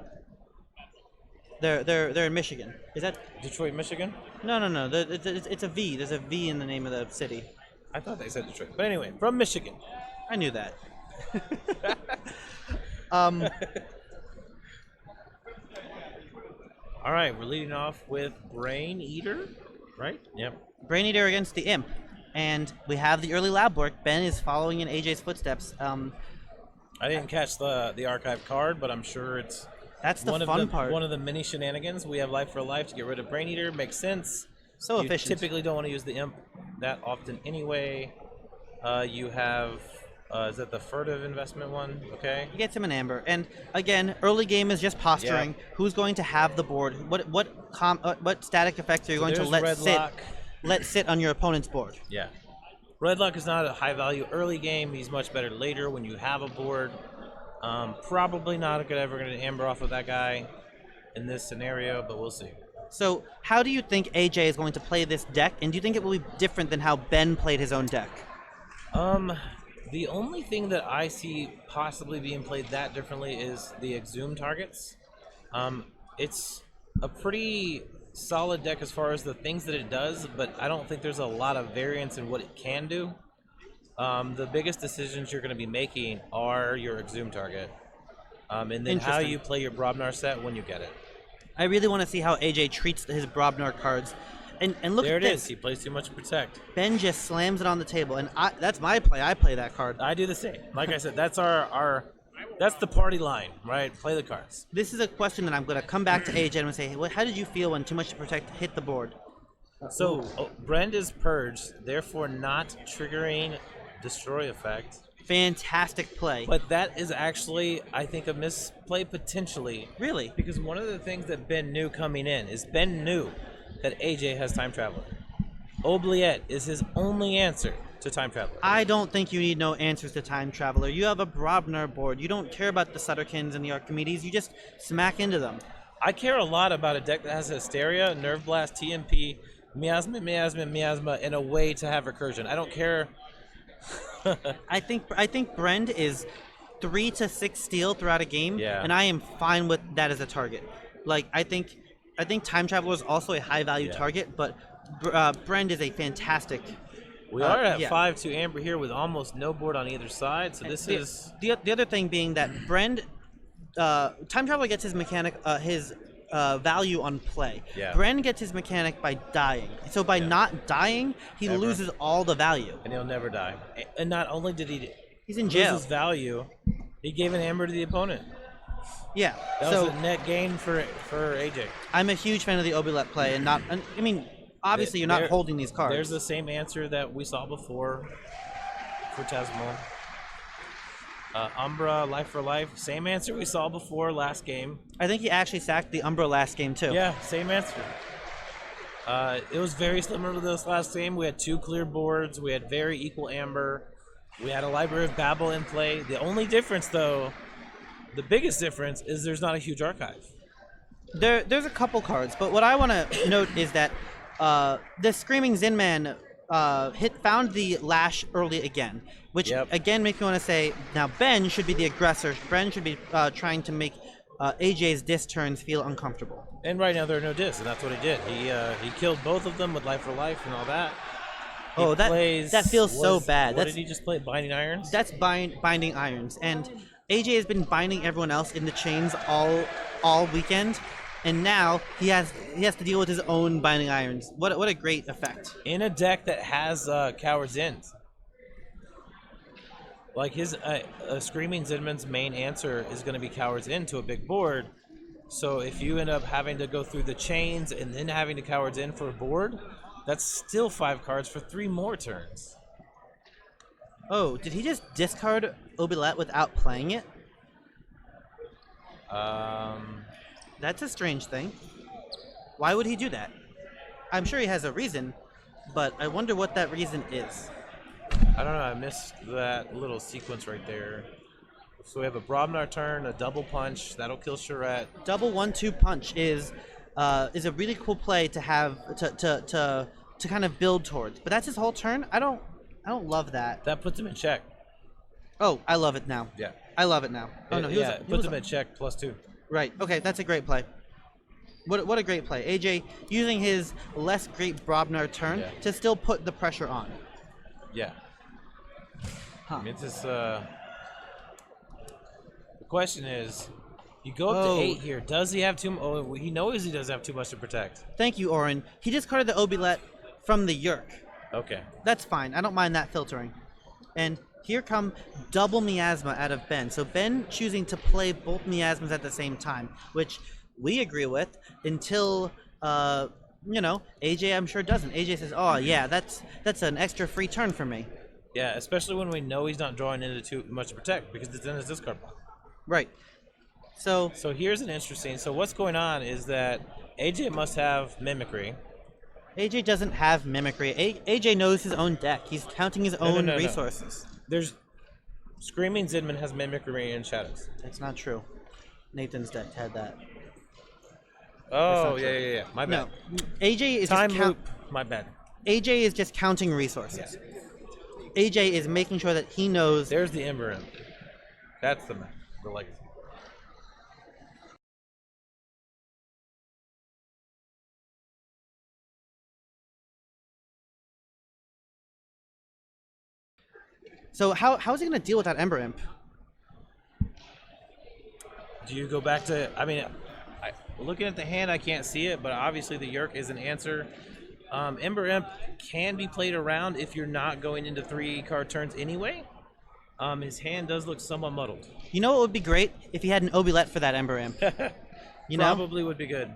They're in Michigan. Is that Detroit, Michigan? no? It's a V. There's a V in the name of the city. I thought they said Detroit. But anyway, from Michigan. I knew that. All right, we're leading off with Brain Eater, right? Yep. Brain Eater against the Imp, and we have the early lab work. Ben is following in AJ's footsteps. I didn't catch the archive card, but I'm sure it's That's the fun part. One of the many shenanigans. We have Life for Life to get rid of Brain Eater. Makes sense. So you efficient. Typically don't want to use the Imp that often anyway. You have, is that the furtive investment one? Okay. He gets him an amber, and again, early game is just posturing. Yeah. Who's going to have the board? What static effects are you going to there's let Red sit? Lock. Let sit on your opponent's board. Yeah. Red Luck is not a high value early game. He's much better later when you have a board. Probably not ever going to amber off of that guy in this scenario, but we'll see. So, how do you think AJ is going to play this deck, and do you think it will be different than how Ben played his own deck? The only thing that I see possibly being played that differently is the Exhume targets. It's a pretty solid deck as far as the things that it does, but I don't think there's a lot of variance in what it can do. The biggest decisions you're going to be making are your Exhume target, and then how you play your Brobnar set when you get it. I really want to see how AJ treats his Brobnar cards. And look There at it this. is. He plays too much to protect. Ben just slams it on the table, and that's my play. I play that card. I do the same. Like I said, that's that's the party line, right? Play the cards. This is a question that I'm going to come back to AJ and say, hey, how did you feel when too much to protect hit the board? So Brend is purged, therefore not triggering destroy effect. Fantastic play. But that is actually, I think, a misplay potentially. Really? Because one of the things that Ben knew coming in is Ben knew that AJ has Time Traveler. Oubliette is his only answer to Time Traveler. I don't think you need no answers to Time Traveler. You have a Brobnar board. You don't care about the Sutterkins and the Archimedes. You just smack into them. I care a lot about a deck that has Hysteria, Nerve Blast, TMP, Miasma, and a way to have recursion. I don't care. I think Brend is 3 to 6 steal throughout a game, Yeah. and I am fine with that as a target. Like I think Time Traveler is also a high value target, but Brend is a fantastic. We are at yeah. 5-2 Amber here with almost no board on either side, so this is... The other thing being that Brend, Time Traveler gets his mechanic, his value on play. Yeah. Brend gets his mechanic by dying. So by not dying, he loses all the value. And he'll never die. And not only did he He's in lose jail. his value, he gave an Amber to the opponent. Yeah. That so was a net gain for AJ. I'm a huge fan of the Oubliette play, and not. I mean, obviously you're not holding these cards. There's the same answer that we saw before for Tasman. Umbra, Life for Life. Same answer we saw before last game. I think he actually sacked the Umbra last game too. Yeah, same answer. It was very similar to this last game. We had 2 clear boards. We had very equal Amber. We had a Library of Babel in play. The only difference, though, the biggest difference, is there's not a huge archive. There's a couple cards, but what I want to note is that the Screaming Xinman found the Lash early again, which again makes me want to say now Ben should be the aggressor. Ben should be trying to make AJ's disc turns feel uncomfortable. And right now there are no discs, and that's what he did. He killed both of them with Life for Life and all that. That feels so bad. What did he just play? Binding Irons? That's binding irons, and AJ has been binding everyone else in the chains all weekend, and now he has to deal with his own binding irons. What a great effect in a deck that has Coward's End. Like his Screaming Xinman's main answer is going to be Coward's End to a big board. So if you end up having to go through the chains and then having to Coward's End for a board, that's still 5 cards for 3 more turns. Oh, did he just discard Oubliette without playing it? That's a strange thing. Why would he do that? I'm sure he has a reason, but I wonder what that reason is. I don't know. I missed that little sequence right there. So we have a Brobnar turn, a double punch that'll kill Charette. Double 1-2 punch is a really cool play to have to kind of build towards. But that's his whole turn. I don't love that. That puts him in check. Oh, I love it now. Yeah. I love it now. Oh no, he puts him in check +2. Right. Okay, that's a great play. What a great play. AJ using his less great Brobnar turn to still put the pressure on. Yeah. Huh. I mean, it's just, the question is, you go up to 8 here. Does he have too? Oh, he knows he doesn't have too much to protect. Thank you, Oren. He discarded the Oubliette from the Yerk. Okay. That's fine. I don't mind that filtering. And here come double Miasma out of Ben. So Ben choosing to play both Miasmas at the same time, which we agree with until AJ I'm sure doesn't. AJ says, "Oh yeah, that's an extra free turn for me." Yeah, especially when we know he's not drawing into too much to protect because it's in his discard pile. Right. So here's an interesting. So what's going on is that AJ must have Mimicry. AJ doesn't have Mimicry. AJ knows his own deck. He's counting his own resources. There's Screaming Xinman has Mimicry and Shadows. That's not true. Nathan's deck had that. Oh, yeah. My bad. No, AJ is Time loop. My bad. AJ is just counting resources. Yeah. AJ is making sure that he knows. There's the Ember Imp. That's the legacy. So how is he going to deal with that Ember Imp? Do you go back to? I mean, looking at the hand, I can't see it, but obviously the Yerk is an answer. Ember Imp can be played around if you're not going into 3-card turns anyway. His hand does look somewhat muddled. You know what would be great? If he had an Oubliette for that Ember Imp. Probably would be good.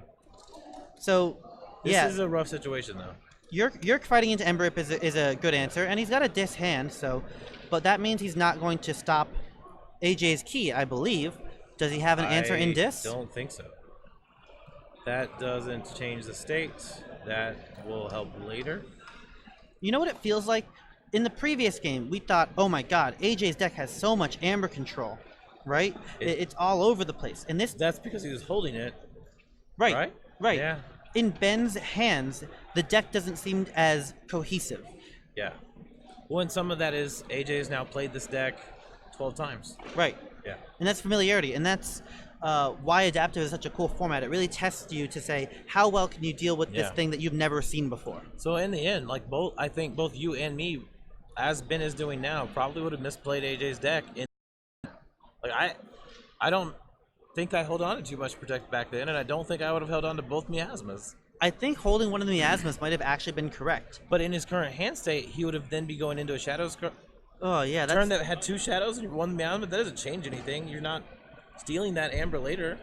So, this is a rough situation, though. Yerk fighting into Ember Imp is a good answer, and he's got a disc hand, but that means he's not going to stop AJ's key, I believe. Does he have an answer in disc? I don't think so. That doesn't change the state. That will help later. You know what it feels like? In the previous game, we thought, oh my god, AJ's deck has so much Amber control, right? It's all over the place. And that's because he was holding it. Right. Yeah. In Ben's hands, the deck doesn't seem as cohesive. Yeah. Well, and some of that is AJ has now played this deck 12 times. Right. Yeah. And that's familiarity, and that's why Adaptive is such a cool format. It really tests you to say, how well can you deal with this thing that you've never seen before? So in the end, I think both you and me, as Ben is doing now, probably would have misplayed AJ's deck. I don't think I held on to too much to protect back then, and I don't think I would have held on to both Miasmas. I think holding one of the Miasmas might have actually been correct. But in his current hand state, he would have then be going into a Shadows turn that had 2 Shadows and 1 Miasma. That doesn't change anything. You're not stealing that Amber later.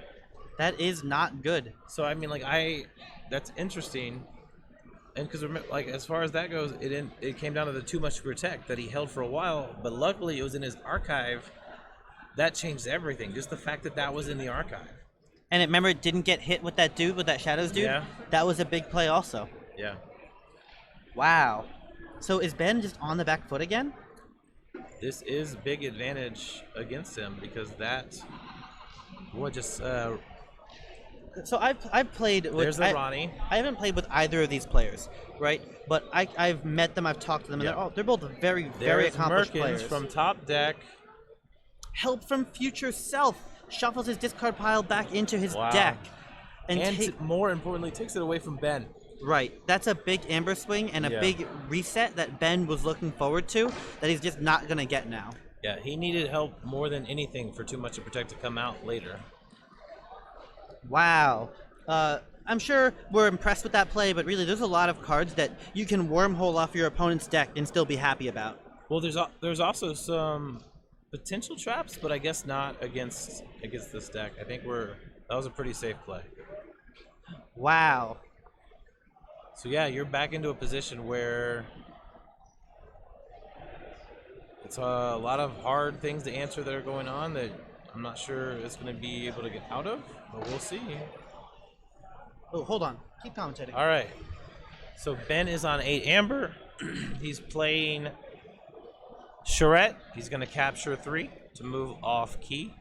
That is not good. So I mean, that's interesting. And because as far as that goes, it came down to the too much to protect that he held for a while. But luckily, it was in his archive that changed everything. Just the fact that that was in the archive. And remember, it didn't get hit with that dude, with that Shadows dude? Yeah. That was a big play also. Yeah. Wow. So is Ben just on the back foot again? This is big advantage against him because that would just So I've played with there's the Ronnie. I haven't played with either of these players, right? But I've met them, I've talked to them, and they're both very, very There's accomplished Merkins players. from top deck. Help from Future Self shuffles his discard pile back into his Wow. deck. And more importantly, takes it away from Ben. Right. That's a big Amber swing and a big reset that Ben was looking forward to that he's just not going to get now. Yeah, he needed help more than anything for Too Much to Protect to come out later. Wow. I'm sure we're impressed with that play, but really there's a lot of cards that you can wormhole off your opponent's deck and still be happy about. Well, there's also some potential traps, but I guess not against this deck. I think that was a pretty safe play. Wow. So yeah, you're back into a position where it's a lot of hard things to answer that are going on that I'm not sure it's going to be able to get out of, but we'll see. Oh, hold on. Keep commentating. All right. So Ben is on 8 Amber. He's playing Charette. He's going to capture 3 to move off key.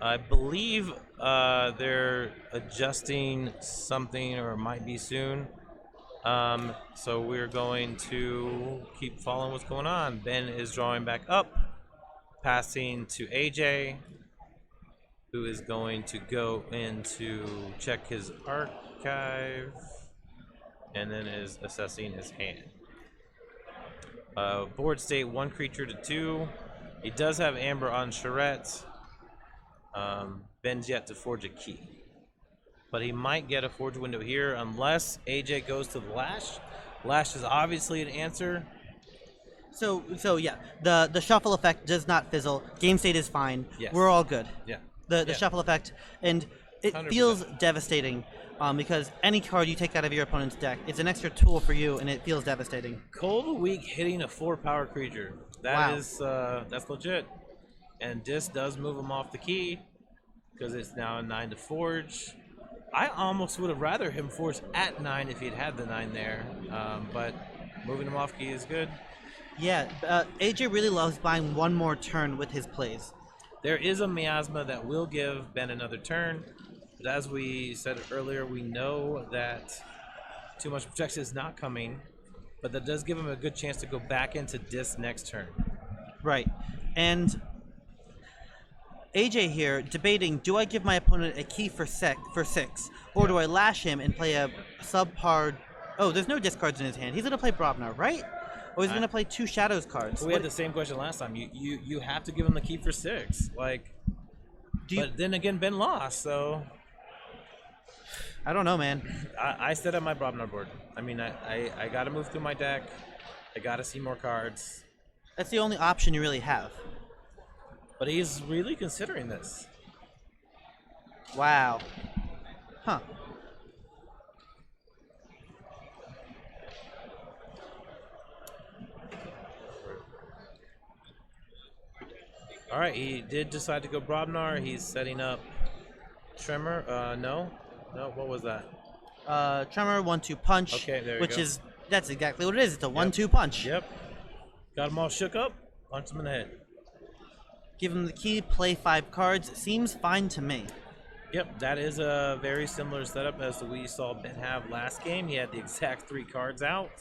I believe they're adjusting something, or it might be soon. So we're going to keep following what's going on. Ben is drawing back up, passing to AJ, who is going to go in to check his archive, and then is assessing his hand. Board state 1 creature to 2. He does have Amber on Charette. Ben's yet to forge a key, but he might get a forge window here unless AJ goes to the Lash. Lash is obviously an answer. So yeah, the shuffle effect does not fizzle. Game state is fine. Yes. We're all good. Yeah. The shuffle effect, and it 100%. feels devastating because any card you take out of your opponent's deck, it's an extra tool for you, and it feels devastating. Cold Weak hitting a 4-power creature. That Wow. is that's legit. And Dis does move him off the key because it's now a 9 to forge. I almost would have rather him forge at 9 if he'd had the 9 there, but moving him off key is good. Yeah, AJ really loves buying one more turn with his plays. There is a miasma that will give Ben another turn, but as we said earlier, we know that Too Much Protection is not coming, but that does give him a good chance to go back into Dis next turn. Right, and AJ here debating: do I give my opponent a key for 6, or do I lash him and play a subpar? Oh, there's no discards in his hand. He's gonna play Brobnar, right? Or he's gonna play 2 Shadows cards. We had the same question last time. You have to give him the key for 6, like. But then again, Ben lost, so. I don't know, man. I set up my Brobnar board. I mean, I got to move through my deck. I got to see more cards. That's the only option you really have. But he's really considering this. Wow. Huh. All right, he did decide to go Brobnar. He's setting up Tremor. No, what was that? Tremor 1/2 punch. Okay, there you which go. is that's exactly what it is. It's a 1/2 punch. Yep. Got him all shook up. Punched him in the head. Give him the key. Play 5 cards. Seems fine to me. Yep, that is a very similar setup as we saw Ben have last game. He had the exact 3 cards out.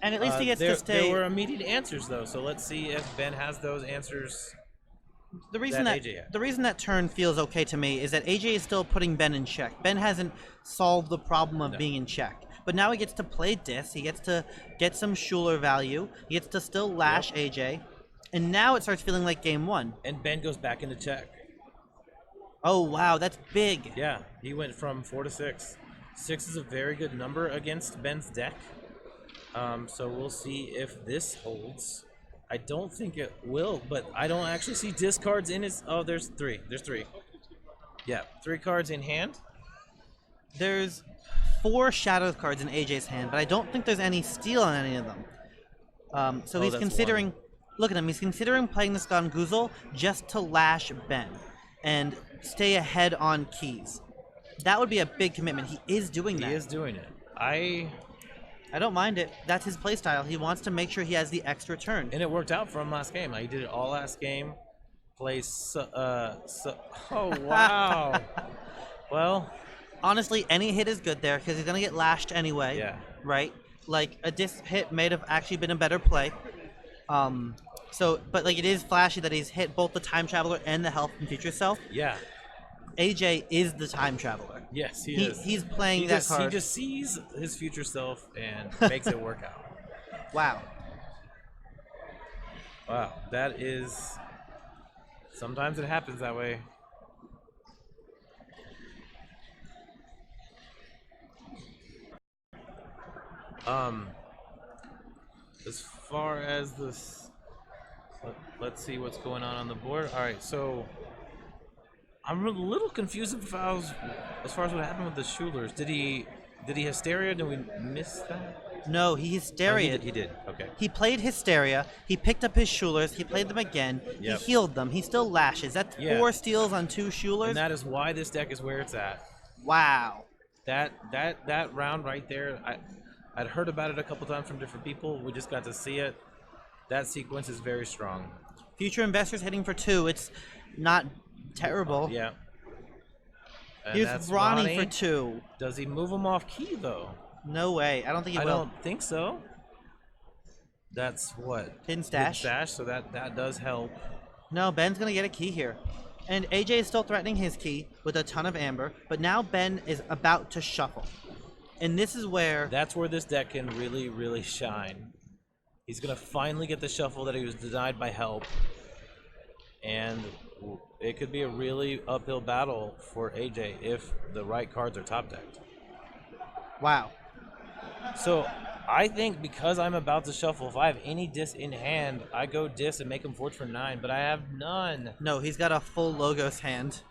And at least he gets to stay. There were immediate answers though, so let's see if Ben has those answers. The reason that that AJ had. the reason that turn feels okay to me is that AJ is still putting Ben in check. Ben hasn't solved the problem of being in check, but now he gets to play Dis. He gets to get some Schuler value. He gets to still lash AJ, and now it starts feeling like game 1. And Ben goes back into check. Oh wow, that's big. Yeah, he went from 4 to 6. 6 is a very good number against Ben's deck. So we'll see if this holds. I don't think it will, but I don't actually see discards in his. Oh, there's 3. There's 3. Yeah, 3 cards in hand. There's 4 Shadow cards in AJ's hand, but I don't think there's any steal on any of them. So he's that's considering. Look at him. He's considering playing this Gongoozle just to lash Ben and stay ahead on keys. That would be a big commitment. He is doing that. He is doing it. I don't mind it. That's his playstyle. He wants to make sure he has the extra turn. And it worked out for him last game. He did it all last game. Oh, wow. Well, honestly, any hit is good there because he's going to get lashed anyway. Yeah. Right? Like, a disc hit may have actually been a better play. But like, it is flashy that he's hit both the Time Traveler and the Health and Future Self. yeah. AJ is the Time Traveler. Yes, he is. He's playing that card. He just sees his future self and makes it work out. Wow. Wow. That is... Sometimes it happens that way. As far as this... Let's see what's going on the board. All right, so... I'm a little confused as far as what happened with the Schulers. Did he Hysteria? Did we miss that? No, he Hysteria. Oh, he did. Okay. He played Hysteria. He picked up his Schulers. He played them again. Yep. He healed them. He still lashes. That's 4 steals on 2 Schulers. And that is why this deck is where it's at. Wow. That round right there, I'd heard about it a couple times from different people. We just got to see it. That sequence is very strong. Future investors hitting for 2. It's not terrible. Yeah. And Here's that's Ronnie for 2. Does he move him off key though? No way. I don't think he will. I don't think so. That's what? Hidden stash. Hidden stash, so that does help. No, Ben's going to get a key here. And AJ is still threatening his key with a ton of amber, but now Ben is about to shuffle. And this is where... That's where this deck can really, really shine. He's going to finally get the shuffle that he was denied by help. And it could be a really uphill battle for AJ if the right cards are top decked. Wow. So I think because I'm about to shuffle, if I have any dis in hand, I go dis and make him forge for 9, but I have none. No, he's got a full Logos hand.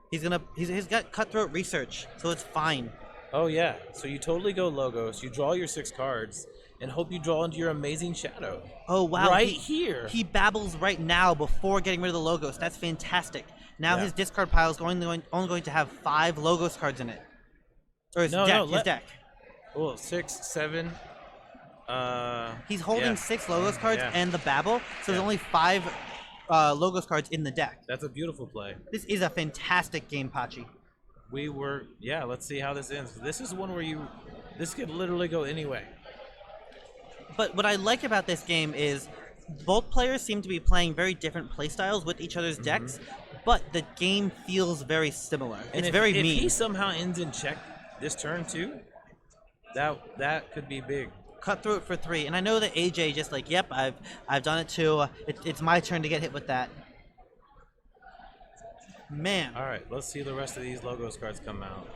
He's got Cutthroat Research, so it's fine. Oh yeah, so you totally go Logos, you draw your 6 cards, and hope you draw into your amazing shadow. Oh wow. Right here. He babbles right now before getting rid of the Logos. That's fantastic. Now his discard pile is only going to have 5 Logos cards in it. Or his deck. Oh, 6, 7. He's holding 6 Logos cards and the Babel, so there's only 5 Logos cards in the deck. That's a beautiful play. This is a fantastic game, Pachi. Let's see how this ends. This is one where this could literally go any way. But what I like about this game is both players seem to be playing very different playstyles with each other's decks, but the game feels very similar. And it's very mean. If he somehow ends in check this turn too, that could be big. Cutthroat for 3, and I know that AJ just like, yep, I've done it too. It's my turn to get hit with that. Man. All right, let's see the rest of these Logos cards come out.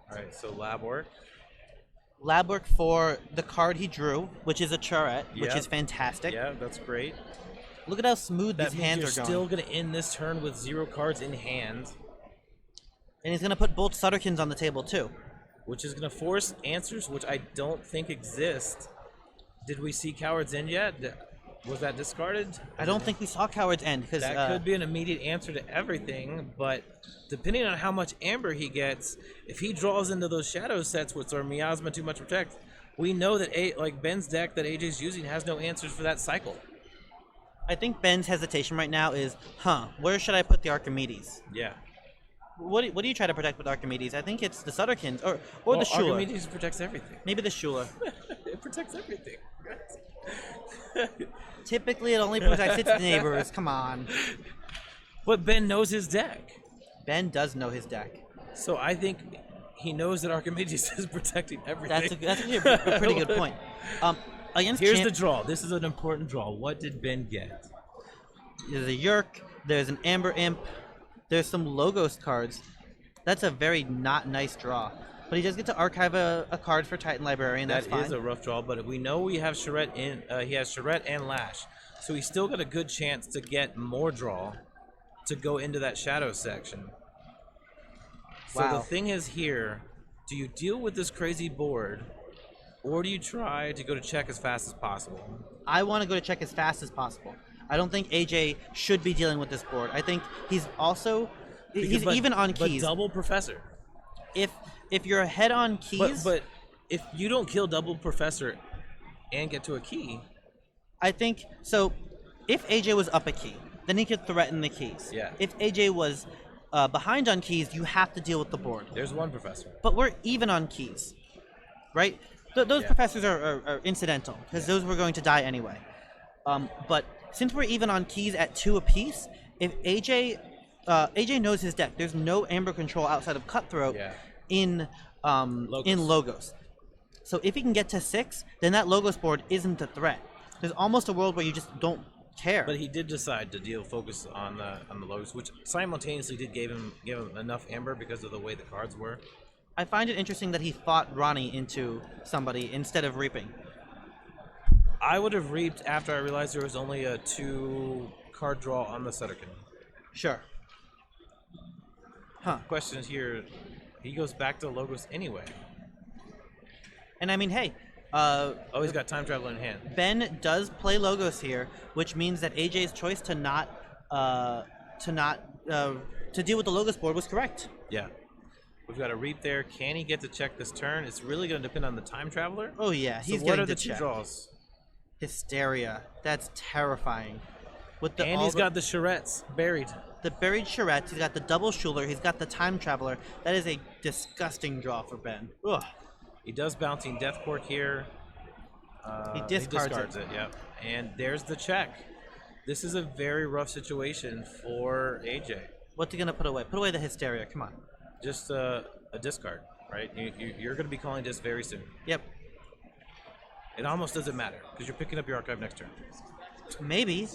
All right, so lab work. Lab work for the card he drew, which is a Charette, which is fantastic. Yeah, that's great. Look at how smooth these hands are going. Still going to end this turn with 0 cards in hand. And he's going to put both Sutterkins on the table too. Which is going to force answers which I don't think exist. Did we see Coward's End yet? Was that discarded? I don't think we saw Coward's End. Because that could be an immediate answer to everything, but depending on how much amber he gets, if he draws into those shadow sets, which are Miasma Too Much Protect, we know that Ben's deck that AJ's using has no answers for that cycle. I think Ben's hesitation right now is, where should I put the Archimedes? Yeah. What do you try to protect with Archimedes? I think it's the Sutterkins or the Schuler. Archimedes protects everything. Maybe the Schuler. It protects everything. Typically, it only protects its neighbors. Come on. But Ben knows his deck. Ben does know his deck. So I think he knows that Archimedes is protecting everything. That's actually a pretty good point. Here's the draw. This is an important draw. What did Ben get? There's a Yerk. There's an Amber Imp. There's some Logos cards. That's a very not nice draw. But he does get to archive a card for Titan Librarian. That's fine. That is a rough draw, but we know we have Charette in. He has Charette and Lash, so he's still got a good chance to get more draw to go into that shadow section. So the thing is here, do you deal with this crazy board, Or do you try to go to check as fast as possible? I want to go to check as fast as possible. I don't think AJ should be dealing with this board. I think he's also even on keys. But double Professor. If you're ahead on keys, But if you don't kill double Professor and get to a key, I think so. If AJ was up a key, then he could threaten the keys. Yeah. If AJ was behind on keys, you have to deal with the board. there's one Professor. But we're even on keys, right? Those Yeah. professors are incidental because those were going to die anyway. But since we're even on keys at 2 apiece, if AJ knows his deck, there's no Amber control outside of Cutthroat Yeah. in Logos. So if he can get to 6, then that Logos board isn't a threat. There's almost a world where you just don't care. But he did decide to focus on the Logos, which simultaneously did give him enough Amber because of the way the cards were. I find it interesting that he fought Ronnie into somebody instead of reaping. I would have reaped after I realized there was only a 2 card draw on the Sutterkin. Sure. Huh. Question is here, he goes back to Logos anyway. And I mean, hey, Oh, he's got Time Traveler in hand. Ben does play Logos here, which means that AJ's choice to deal with the Logos board was correct. Yeah. We've got a reap there. Can he get to check this turn? It's really going to depend on the Time Traveler. Oh yeah, he's so what getting are the to 2 check. draws? Hysteria. That's terrifying. With And he's got the Charettes buried. the buried charrettes. He's got the double Schuler. He's got the Time Traveler. That is a disgusting draw for Ben. Ugh. He does Bouncing Death Cork here. He discards it. Yep. And there's the check. This is a very rough situation for AJ. What's he gonna put away? Put away the Hysteria. Come on. Just a discard, right? You're going to be calling this very soon. Yep. It almost doesn't matter because you're picking up your archive next turn. Maybe.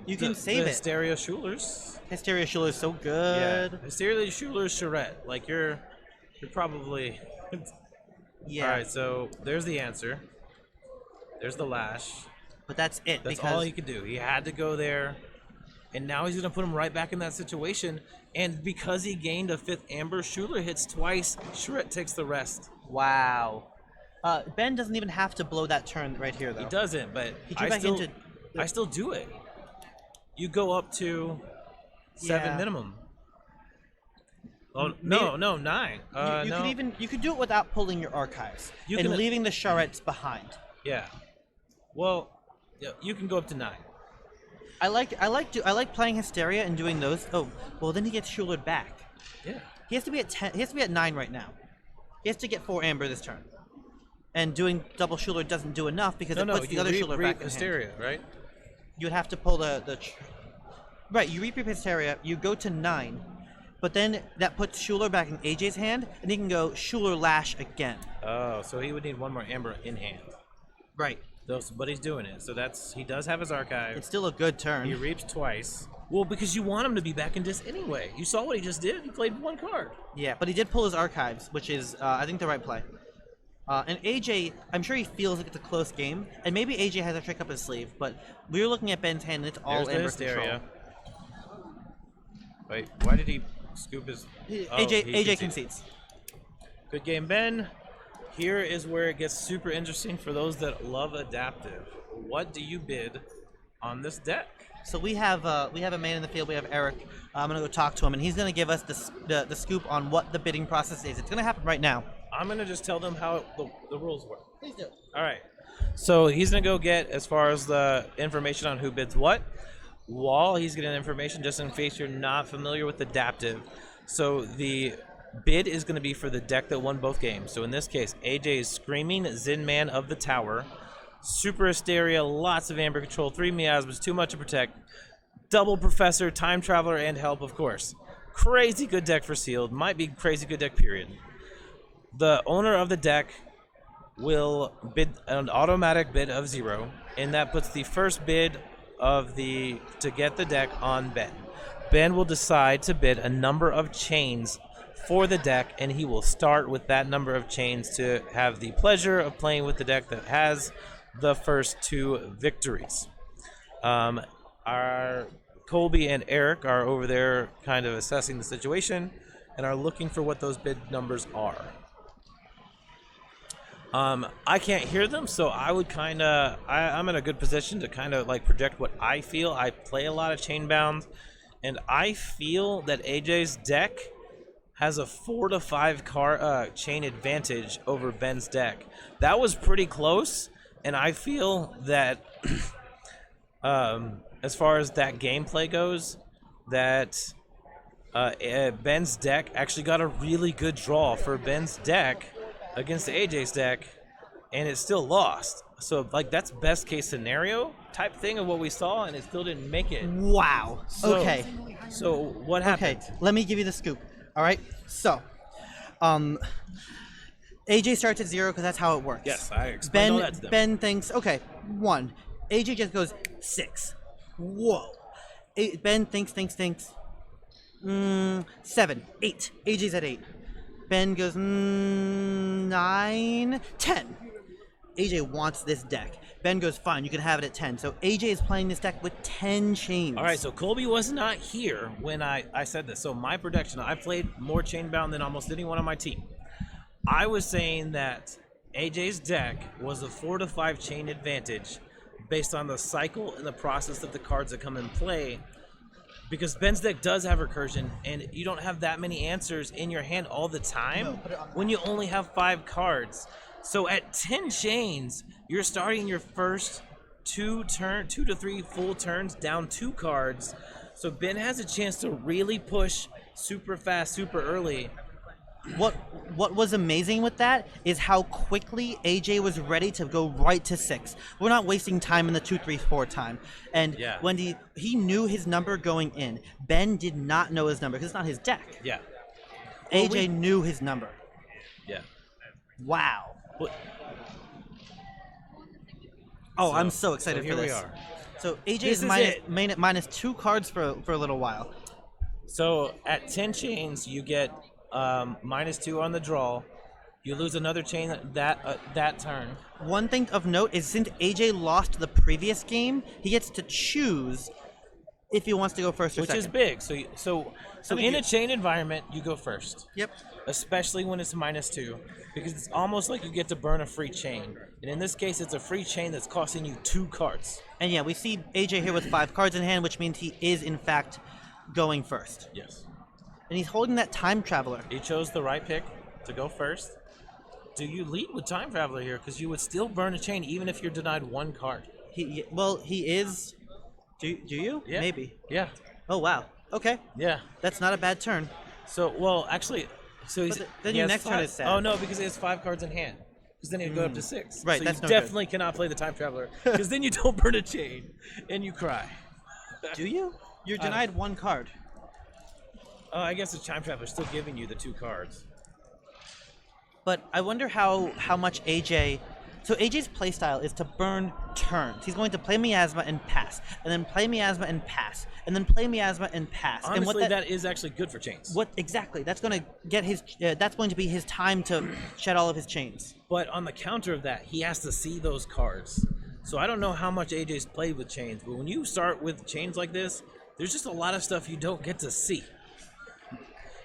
You can save it. Hysteria Schulers. Hysteria Schuler is so good. Yeah. Hysteria Schulers Charette. Like you're probably. Yeah. All right. So there's the answer. There's the lash. But that's it. That's because all he could do. He had to go there. And now he's going to put him right back in that situation. And because he gained a 5th Amber, Schuler hits twice. Charette takes the rest. Wow. Ben doesn't even have to blow that turn right here, though. He doesn't, but He drew back into. I still do it. You go up to 7 Yeah. minimum. Oh no, 9. You could do it without pulling your archives You and can- leaving the charrettes behind. Yeah. Well, yeah, you can go up to 9. I like playing Hysteria and doing those. Oh, well then he gets Schuler back. Yeah. He has to be at 10. He has to be at 9 right now. He has to get 4 Amber this turn. And doing double Schuler doesn't do enough because it puts the other Schuler back in hand. Hysteria, right? You'd have to pull right. You reap your Hysteria. You go to 9, but then that puts Schuler back in AJ's hand, and he can go Schuler Lash again. Oh, so he would need 1 more Amber in hand. Right. But he's doing it. So he does have his archive. It's still a good turn. He reaps twice. Well, because you want him to be back in disc anyway. You saw what he just did. He played 1 card. Yeah, but he did pull his archives, which is, I think, the right play. And AJ, I'm sure he feels like it's a close game, and maybe AJ has a trick up his sleeve, but we're looking at Ben's hand, and it's all There's the Amber Hysteria. control. Wait, why did he scoop his... AJ concedes. Good game, Ben. Here is where it gets super interesting for those that love adaptive. What do you bid on this deck? So we have a man in the field. We have Eric. I'm gonna go talk to him, and he's gonna give us the scoop on what the bidding process is. It's gonna happen right now. I'm going to just tell them how the rules work. Please do. All right. So he's going to go get, as far as the information on who bids what, while he's getting information, just in case you're not familiar with adaptive. So the bid is going to be for the deck that won both games. So in this case, AJ is Screaming Xinman of the Tower, Super Hysteria, lots of Amber Control, 3 Miasmas, too much to protect, Double Professor, Time Traveler, and Help, of course. Crazy good deck for Sealed. Might be crazy good deck, period. The owner of the deck will bid an automatic bid of 0, and that puts the first bid to get the deck on Ben. Ben will decide to bid a number of chains for the deck, and he will start with that number of chains to have the pleasure of playing with the deck that has the first 2 victories. Our Colby and Eric are over there kind of assessing the situation and are looking for what those bid numbers are. I can't hear them, so I would kind of. I'm in a good position to kind of like project what I feel. I play a lot of Chainbound, and I feel that AJ's deck has a 4 to 5 chain advantage over Ben's deck. That was pretty close, and I feel that as far as that gameplay goes, that Ben's deck actually got a really good draw for Ben's deck against AJ's deck, and it still lost. So, like, that's best case scenario type thing of what we saw, and it still didn't make it. Wow. Okay. So, what happened? Okay, let me give you the scoop. All right. So, AJ starts at 0 because that's how it works. Yes, I explained all that to them. Ben thinks, okay, 1. AJ just goes 6. Whoa. Ben thinks. 7, 8. AJ's at 8. Ben goes 9, 10. AJ wants this deck. Ben goes, fine, you can have it at 10. So AJ is playing this deck with 10 chains. All right, so Colby was not here when I said this. So my prediction, I played more Chainbound than almost anyone on my team. I was saying that AJ's deck was a 4 to 5 chain advantage based on the cycle and the process of the cards that come in play. Because Ben's deck does have recursion, and you don't have that many answers in your hand all the time when you only have 5 cards. So at 10 chains, you're starting your first 2 to 3 full turns down 2 cards. So Ben has a chance to really push super fast, super early. What was amazing with that is how quickly AJ was ready to go right to 6. We're not wasting time in the 2, 3, 4 time. And Yeah. when he knew his number going in, Ben did not know his number because it's not his deck. Yeah. AJ knew his number. Yeah. Wow. But, Oh, I'm so excited here for we this. are. So AJ This is is minus, it. minus 2 cards for a little while. So at 10 chains, you get -2 on the draw. You lose another chain that turn. One thing of note is since AJ lost the previous game, he gets to choose if he wants to go first or Which second. is big. So in a chain environment, you go first. Yep. Especially when it's -2, because it's almost like you get to burn a free chain. And in this case, it's a free chain that's costing you 2 cards. And yeah, we see AJ here with 5 cards in hand, which means he is in fact going first. Yes. And he's holding that Time Traveler. He chose the right pick to go first. Do you lead with Time Traveler here? Because you would still burn a chain even if you're denied 1 card. He is. Do you? Yeah. Maybe. Yeah. Oh wow. Okay. Yeah. That's not a bad turn. So, well, actually, so he's, then he your has next turn 5. is sad. Oh no, because he has 5 cards in hand. Because then he'd go up to 6. Right, So that's you no good. definitely cannot play the Time Traveler. Because then you don't burn a chain and you cry. Do you? You're denied 1 card. Oh, I guess the Time Traveler's still giving you the 2 cards. But I wonder how much AJ. So AJ's playstyle is to burn turns. He's going to play Miasma and pass, and then play Miasma and pass, and then play Miasma and pass. Honestly, and what that is actually good for chains. What exactly? That's going to get his. That's going to be his time to shed all of his chains. But on the counter of that, he has to see those cards. So I don't know how much AJ's played with chains, but when you start with chains like this, there's just a lot of stuff you don't get to see.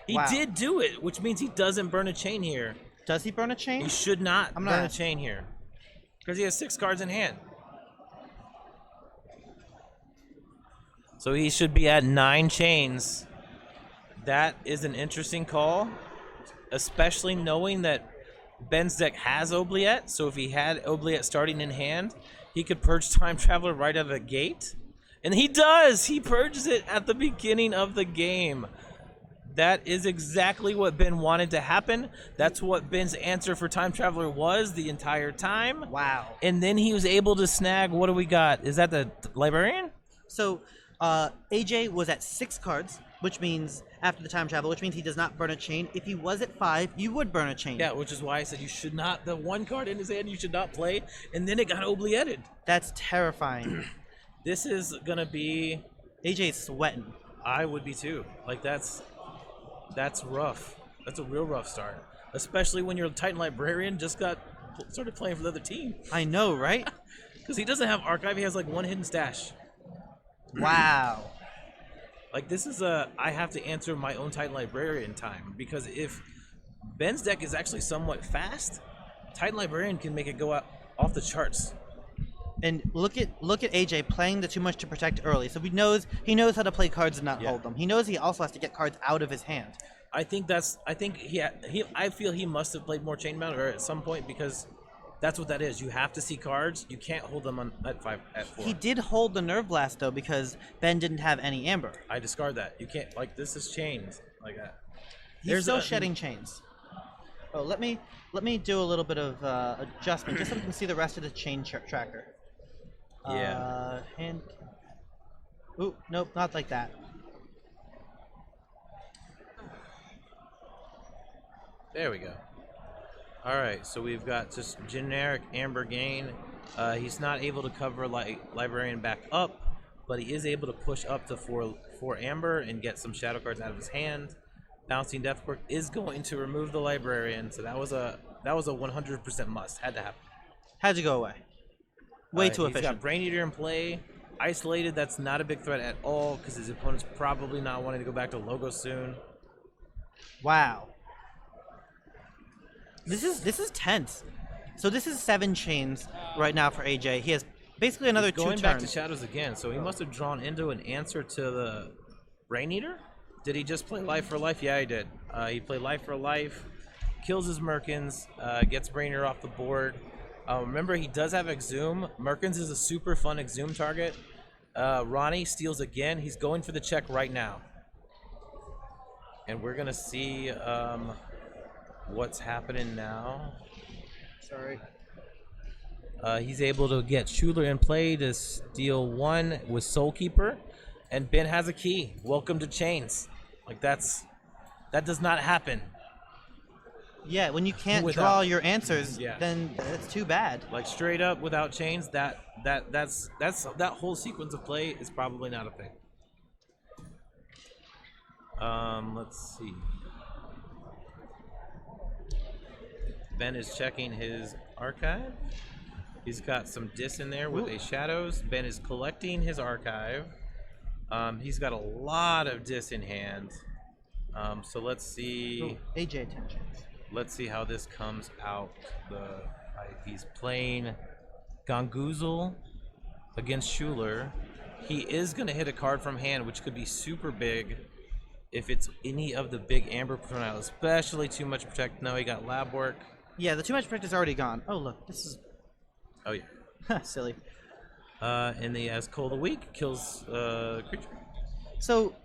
He Wow. did do it, which means he doesn't burn a chain here. Does he burn a chain? He should not I'm burn not a asking. chain here. Because he has 6 cards in hand. So he should be at 9 chains. That is an interesting call, especially knowing that Ben's deck has Oubliette. So if he had Oubliette starting in hand, he could purge Time Traveler right out of the gate. And he does! He purges it at the beginning of the game. That is exactly what Ben wanted to happen. That's what Ben's answer for Time Traveler was the entire time. Wow. And then he was able to snag, what do we got? Is that the Librarian? So AJ was at 6 cards, which means after the time travel, which means he does not burn a chain. If he was at 5, you would burn a chain. Yeah, which is why I said you should not, the 1 card in his hand you should not play, and then it got Oublietted. That's terrifying. This is going to be, AJ's sweating. I would be too. Like that's rough. That's a real rough start. Especially when your Titan Librarian just started playing for the other team. I know, right? Because he doesn't have Archive, he has like 1 hidden stash. Wow. Like this is I have to answer my own Titan Librarian time, because if Ben's deck is actually somewhat fast, Titan Librarian can make it go out off the charts. And look at AJ playing the too much to protect early. So he knows how to play cards and not hold them. He knows he also has to get cards out of his hand. I feel he must have played more Chainbound or at some point, because that's what that is. You have to see cards. You can't hold them at 4. He did hold the Nerve Blast though, because Ben didn't have any Amber. I discard that. You can't, like, this is chains like that. He's still shedding chains. Oh, let me do a little bit of adjustment just so we can see the rest of the chain tracker. Yeah. Hand. Ooh, nope, not like that. There we go. All right, so we've got just generic Amber gain. He's not able to cover Librarian back up, but he is able to push up to 4 Amber and get some shadow cards out of his hand. Bouncing Deathquirk is going to remove the Librarian, so that was a 100% must. Had to happen. Had to go away. Way too He's efficient. got Brain Eater in play. Isolated, that's not a big threat at all, because his opponent's probably not wanting to go back to Logo soon. Wow. This is tense. So this is 7 chains right now for AJ. He has basically another He's 2 going turns. back to Shadows again, so he must have drawn into an answer to the Brain Eater? Did he just play Life for Life? Yeah, he did. He played Life for Life, kills his Merkins, gets Brain Eater off the board. Remember, he does have Exhume. Merkins is a super fun Exhume target. Ronnie steals again. He's going for the check right now. And we're going to see what's happening now. Sorry. He's able to get Schuler in play to steal 1 with Soulkeeper. And Ben has a key. Welcome to Chains. Like, that does not happen. Yeah, when you can't Without- draw your answers, Yeah. then that's too bad. Like, straight up without Chains, that whole sequence of play is probably not a thing. Let's see. Ben is checking his archive. He's got some dis in there with a shadows. Ben is collecting his archive. He's got a lot of dis in hand. So let's see. Ooh, AJ attention. Let's see how this comes out. He's playing Ganguzel against Schuler. He is going to hit a card from hand, which could be super big if it's any of the big Amber Pronile, especially Too Much Protect. No, he got Lab Work. Yeah, the Too Much Practice is already gone. Oh, look, this is Oh, yeah. silly. And the As Cold the Weak kills creature. So,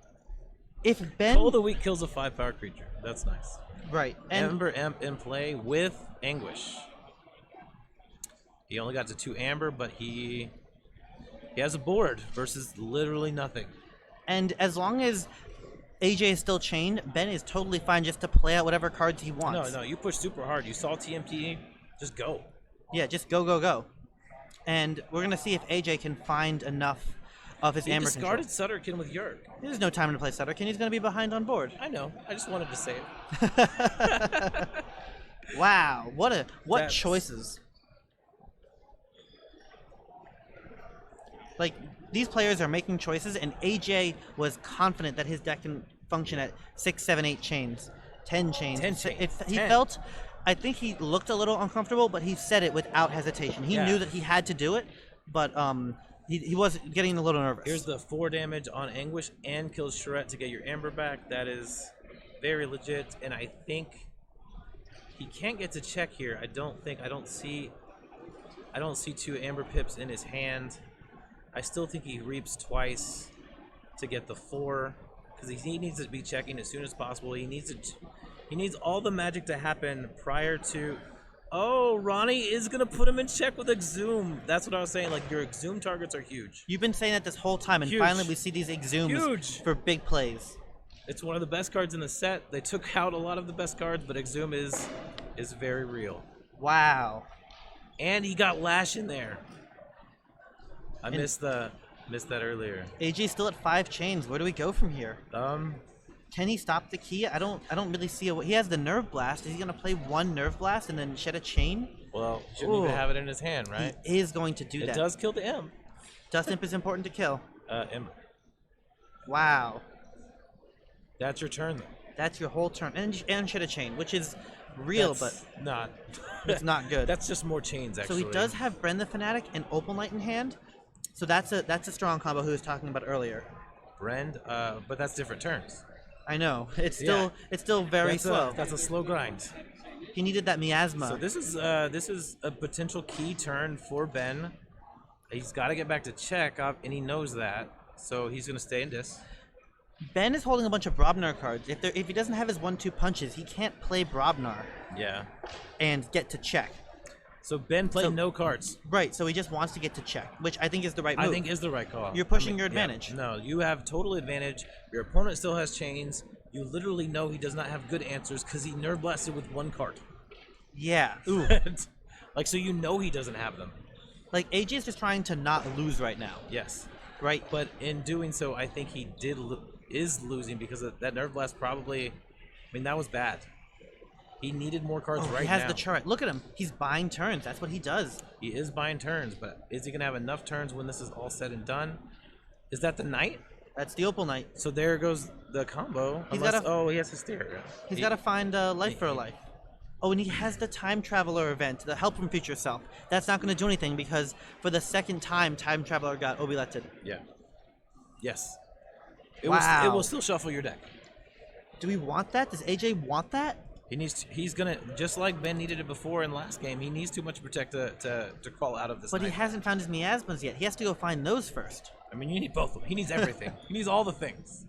if Ben... Cold the Weak kills a 5-power creature. That's nice. Right. And Ember Imp in play with Anguish. He only got to 2 Amber, but he has a board versus literally nothing. And as long as AJ is still chained, Ben is totally fine just to play out whatever cards he wants. No, you push super hard. You saw TMT, just go. Yeah, just go, go, go. And we're going to see if AJ can find enough of his He Amber discarded control. Sutterkin with Yerk. There's no time to play Sutterkin. He's going to be behind on board. I know. I just wanted to say it. Wow, what That's- choices. Like, these players are making choices, and AJ was confident that his deck can function at 6, 7, 8 chains, 10 chains. 10 chains. He 10. felt, I think he looked a little uncomfortable, but he said it without hesitation. He Yeah. knew that he had to do it, but he was getting a little nervous. Here's the 4 damage on Anguish and kills Charette to get your Amber back. That is very legit, and I think he can't get to check here. I don't see 2 Amber Pips in his hand. I still think he reaps twice to get the 4 because he needs to be checking as soon as possible. He needs all the magic to happen prior to. Oh, Ronnie is gonna put him in check with Exhume. That's what I was saying. Like, your Exhume targets are huge. You've been saying that this whole time, and Huge. finally we see these exhumes Huge. for big plays. It's one of the best cards in the set. They took out a lot of the best cards, but Exhume is very real. Wow. And he got Lash in there. I missed that earlier. AJ's still at 5 chains. Where do we go from here? Can he stop the key? I don't really see he has the Nerve Blast. Is he gonna play 1 Nerve Blast and then shed a chain? Well, shouldn't even have it in his hand, right? He is going to do It that. does kill the M. Dust Imp is important to kill. Ember. Wow. That's your turn, though. That's your whole turn. And shed a chain, which is real, That's but not. it's not good. That's just more chains, So actually. he does have Bren the Fanatic and Opal Knight in hand. So that's a strong combo who was talking about earlier. Brand, but that's different turns. I know. It's Yeah. still very That's slow. That's a slow grind. He needed that miasma. So this is a potential key turn for Ben. He's got to get back to check, and he knows that. So he's going to stay in this. Ben is holding a bunch of Brobnar cards. If he doesn't have his 1/2 punches, he can't play Brobnar Yeah. and get to check. So Ben played So- no cards. Right, so he just wants to get to check, which I think is the right move. I think is the right call. You're pushing your yeah. advantage. No, you have total advantage. Your opponent still has chains. You literally know he does not have good answers because he nerve blasted with 1 card. Yeah. Ooh. Like, so you know he doesn't have them. Like, AJ is just trying to not lose right now, Yes. right? But in doing so, I think he is losing because of that nerve blast probably. I mean, that was bad. He needed more cards right now. He has the chart. Look at him. He's buying turns. That's what he does. He is buying turns, but is he going to have enough turns when this is all said and done? Is that the Knight? That's the Opal Knight. So there goes the combo. He's Unless, gotta- he has Hysteria. He's got to find a life for a life. Oh, and he has the Time Traveler event, the Help from Future Self. That's not going to do anything because for the second time, Time Traveler got obiletted. Yeah. Yes. It Wow. will still shuffle your deck. Do we want that? Does AJ want that? He's gonna, just like Ben needed it before in last game. He needs too much protect to crawl out of this. But he Knight. hasn't found his miasmas yet. He has to go find those first. I mean, you need both of them. He needs everything. He needs all the things.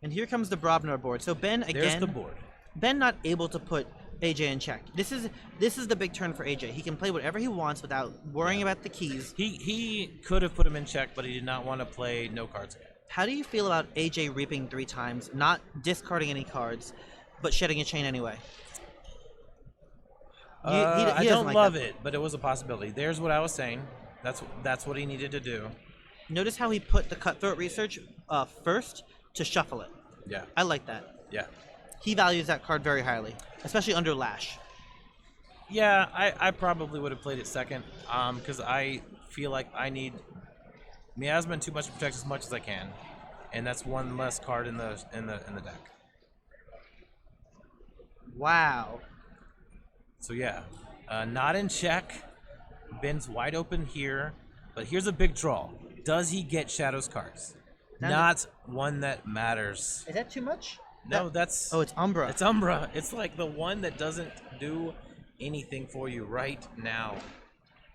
And here comes the Brobnar board. So Ben again. There's the board. Ben not able to put AJ in check. This is the big turn for AJ. He can play whatever he wants without worrying about the keys. He could have put him in check, but he did not want to play no cards. How do you feel about AJ reaping 3 times, not discarding any cards, but shedding a chain anyway? He I doesn't don't like love that. it, but it was a possibility. There's what I was saying. That's what he needed to do. Notice how he put the Cutthroat Research first to shuffle it. Yeah. I like that. Yeah. He values that card very highly, especially under Lash. Yeah, I probably would have played it second, because I feel like I need miasma and too much to protect as much as I can, and that's one less card in the deck. Wow. So yeah, not in check. Ben's wide open here, but here's a big draw. Does he get Shadow's cards? Not one that matters. Is that too much? No, that's... Oh, it's Umbra. It's Umbra. It's like the one that doesn't do anything for you right now.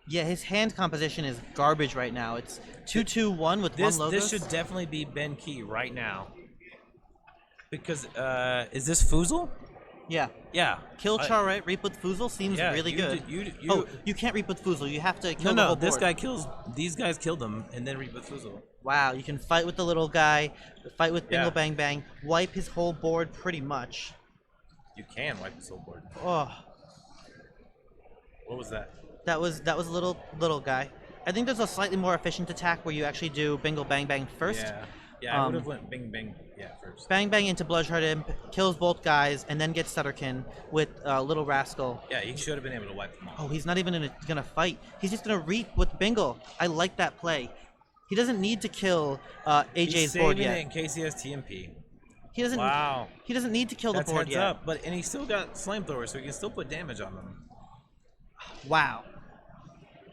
Yeah, his hand composition is garbage right now. It's 2-2-1 with This one logo. this should definitely be Ben Key right now. Because is this Foozle? Yeah. Yeah. Kill Charette, reap with Foozle seems yeah, really good. You You can't reap with Foozle. You have to kill no, the whole this board. guy kills. These guys killed him and then reap with Foozle. Wow, you can fight with the little guy, fight with Bingo Yeah. Bang Bang, wipe his whole board pretty much. You can wipe this whole board. Oh, What was that? that was a little guy. I think there's a slightly more efficient attack where you actually do Bingo Bang Bang first. Yeah. Yeah, I would have went Bing Bang. Yeah, first. Bang Bang into Bloodshard Imp, kills both guys, and then gets Sutterkin with Little Rascal. Yeah, he should have been able to wipe them all. Oh, he's not even gonna fight. He's just gonna reap with Bingle. I like that play. He doesn't need to kill AJ's He's board saving yet. it in case he has TMP. He doesn't. Wow. He doesn't need to kill That's the board heads yet. up, and he still got Flamethrower, so he can still put damage on them. Wow.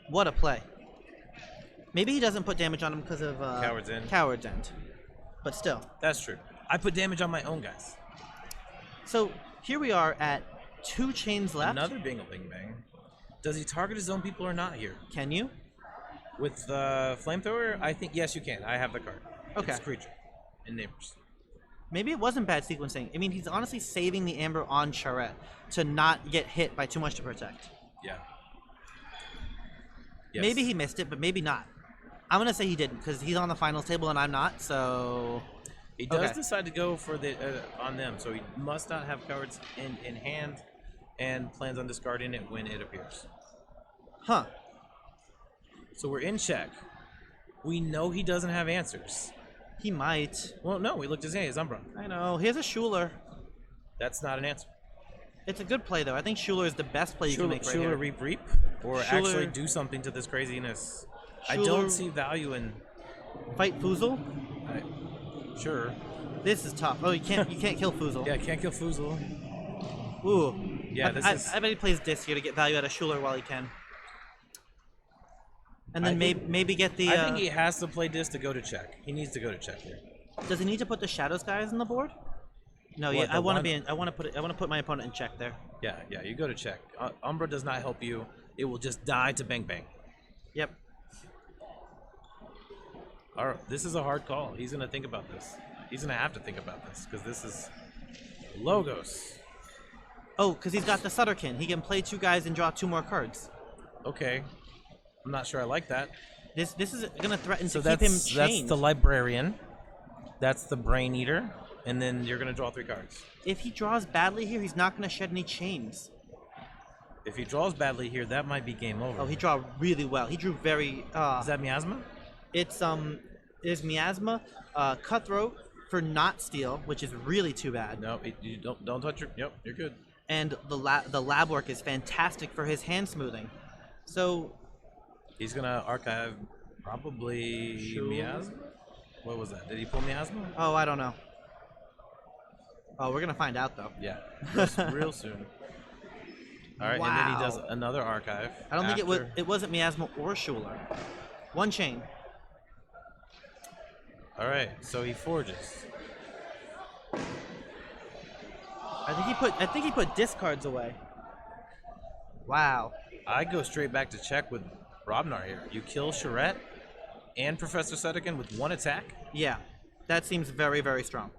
What a play. Maybe he doesn't put damage on him because of Coward's End. Coward's End. But still. That's true. I put damage on my own guys. So here we are at 2 chains left. Another Bingle Bing Bang. Does he target his own people or not here? Can you? With Flamethrower, I think yes, you can. I have the card. Okay. It's creature and neighbors. Maybe it wasn't bad sequencing. I mean, he's honestly saving the Amber on Charette to not get hit by too much to protect. Yeah. Yes. Maybe he missed it, but maybe not. I'm going to say he didn't because he's on the finals table and I'm not, so... He does Okay. decide to go for the on them, so he must not have cards in hand and plans on discarding it when it appears. Huh. So we're in check. We know he doesn't have answers. He might. Well, no, we looked at his Umbra. I know. Here's a Schuler. That's not an answer. It's a good play, though. I think Schuler is the best play you can make right Schuler here. reap reap, or Schuler- actually do something to this craziness. I Schuler- don't see value in. Fight Foozle? Sure. This is tough. Oh, you can't kill Foozle. Yeah, can't kill Foozle. Ooh. Yeah, I bet he plays Disc here to get value out of Schuler while he can. And then maybe get the. I think he has to play this to go to check. He needs to go to check here. Does he need to put the Shadows guys on the board? No, What, yeah. I want to one- be. I want to put my opponent in check there. Yeah, you go to check. Umbra does not help you. It will just die to bang bang. Yep. All right, this is a hard call. He's gonna think about this. He's gonna have to think about this because this is Logos. Oh, because he's got the Sutterkin. He can play 2 guys and draw 2 more cards. Okay, I'm not sure I like that. This is gonna threaten So to keep him that's chained. the Librarian. That's the Brain Eater, and then you're gonna draw 3 cards. If he draws badly here, he's not gonna shed any chains. If he draws badly here, that might be game over. Oh, he drew really well. He drew very. Is that Miasma? It's Miasma, Cutthroat for not steal, which is really too bad. No, you don't touch your. Yep, you're good. And the lab work is fantastic for his hand smoothing. So He's gonna archive probably Miasma. What was that? Did he pull Miasma? oh, I don't know. Oh, we're gonna find out though. Yeah, real soon. All right, and then he does Wow. another archive. I don't think after- it wasn't Miasma or Schuler. 1 chain. All right, so he forges. I think he put discards away. Wow. I go straight back to check with Robnar here. You kill Charette and Professor Sutterkin with 1 attack, Yeah, that seems very, very strong.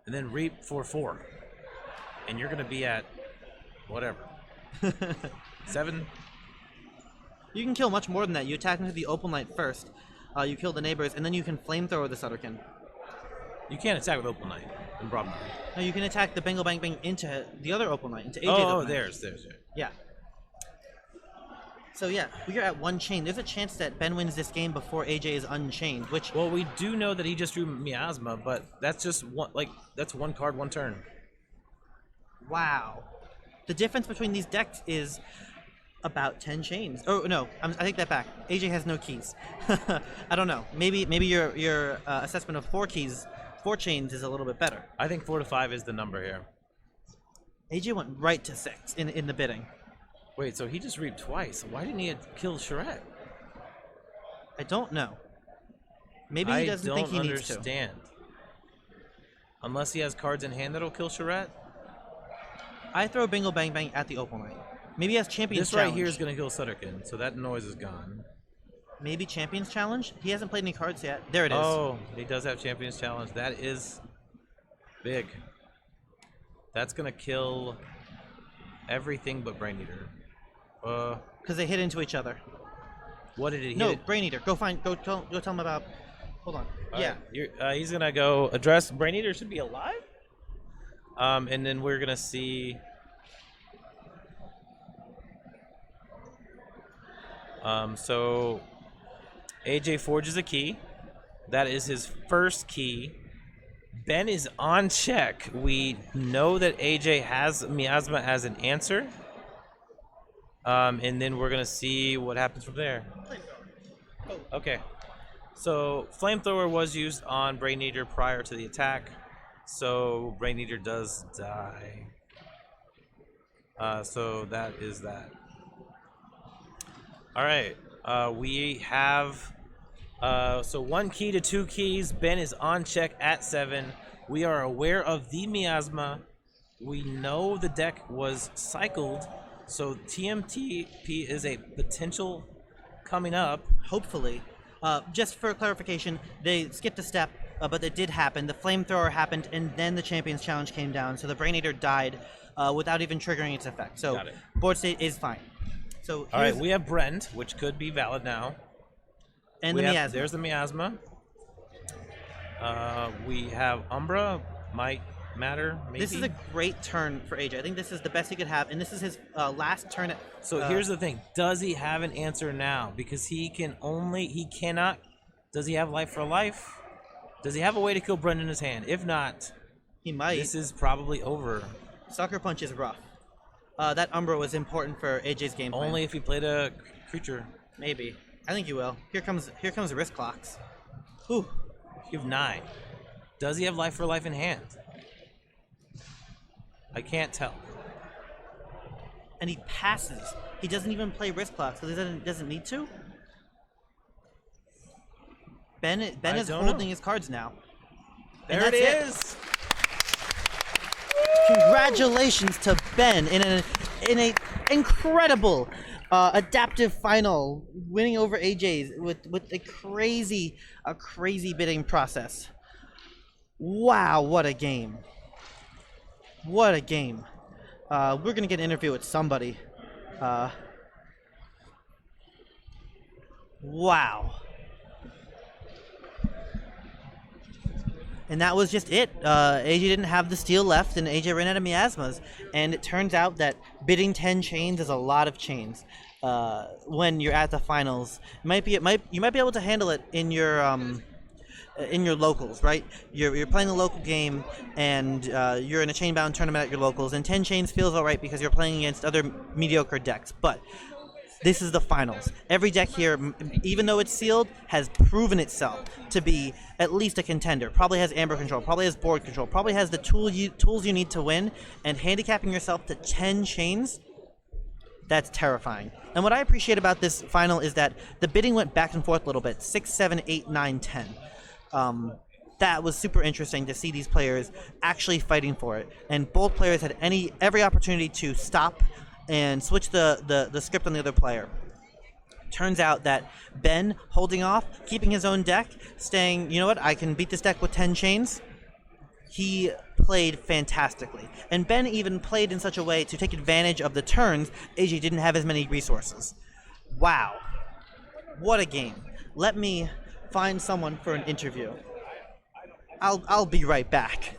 and then reap for 4. And you're gonna be at whatever. 7. You can kill much more than that. You attack into the open light first. You kill the neighbors, and then you can flamethrower the Sutterkin. You can't attack with Opal Knight and Robnar. No, you can attack the Bingo Bang Bang into the other open light, into AJ. Oh, there's. Yeah. So yeah, we are at 1 chain. There's a chance that Ben wins this game before AJ is unchained, which Well, we do know that he just drew Miasma, but that's just one. That's 1 card, 1 turn. wow. The difference between these decks is about 10 chains. Oh no, I take that back. AJ has no keys. I don't know. Maybe your assessment of 4 keys, 4 chains is a little bit better. I think 4 to 5 is the number here. AJ went right to 6 in the bidding. Wait, so he just reaped twice. Why didn't he kill Charette? I don't know. Maybe he doesn't think he needs to. I don't understand. Unless he has cards in hand that'll kill Charette. I throw Bingo Bang Bang at the open light. Maybe he has Champions This Challenge. right here is gonna kill Sutterkin, so that noise is gone. Maybe Champions Challenge? He hasn't played any cards yet. There it is. Oh, he does have Champions Challenge. That is big. That's gonna kill everything but Brain Eater. Because they hit into each other. What did he No, hit? Brain Eater. Go tell him about. Hold on. All yeah. right, he's gonna go address. Brain Eater should be alive. And then we're gonna see. So AJ forges a key. That is his first key. Ben is on check. We know that AJ has Miasma as an answer. And then we're gonna see what happens from there. Okay. So Flamethrower was used on Brain Eater prior to the attack. So Brain Eater does die. So that is that. All right. We have so 1 key to 2 keys. Ben is on check at 7. We are aware of the Miasma. We know the deck was cycled, so TMTP is a potential coming up. Hopefully. Just for clarification, they skipped a step, but it did happen. The Flamethrower happened, and then the Champions Challenge came down, so the Brain Eater died without even triggering its effect. So Got it. board state is fine. So All right, here's- we have Brent, which could be valid now. and We the have- Miasma. There's the Miasma. We have Umbra. Might matter, maybe. This is a great turn for AJ. I think this is the best he could have, and this is his last turn at. So here's the thing: does he have an answer now? Because he cannot. Does he have life for life? Does he have a way to kill Brent in his hand? If not, He might. this is probably over. Sucker Punch is rough. That Umbra was important for AJ's game plan. Only if he played a creature. Maybe. I think you will. Here comes the wrist clocks. Whew. You have 9. Does he have life for life in hand? I can't tell. and he passes. He doesn't even play risk clock, so he doesn't need to. Ben is holding his cards now. There it is. Congratulations to Ben in a incredible adaptive final, winning over AJ's with a crazy bidding process. Wow, what a game! What a game! We're gonna get an interview with somebody. Wow. And that was just it. AJ didn't have the steel left, and AJ ran out of miasmas. And it turns out that bidding 10 chains is a lot of chains. When you're at the finals, you might be able to handle it in your locals, right? You're playing a local game, and you're in a chain-bound tournament at your locals, and 10 chains feels all right because you're playing against other mediocre decks. But this is the finals. Every deck here, even though it's sealed, has proven itself to be at least a contender. Probably has amber control, probably has board control, probably has the tools you need to win, and handicapping yourself to 10 chains, that's terrifying. And what I appreciate about this final is that the bidding went back and forth a little bit. 6, 7, 8, 9, 10. That was super interesting to see these players actually fighting for it. And both players had every opportunity to stop and switch the script on the other player. Turns out that Ben holding off, keeping his own deck, staying, you know what, I can beat this deck with 10 chains. He played fantastically. And Ben even played in such a way to take advantage of the turns AJ didn't have as many resources. Wow. What a game. Let me find someone for an interview. I'll be right back.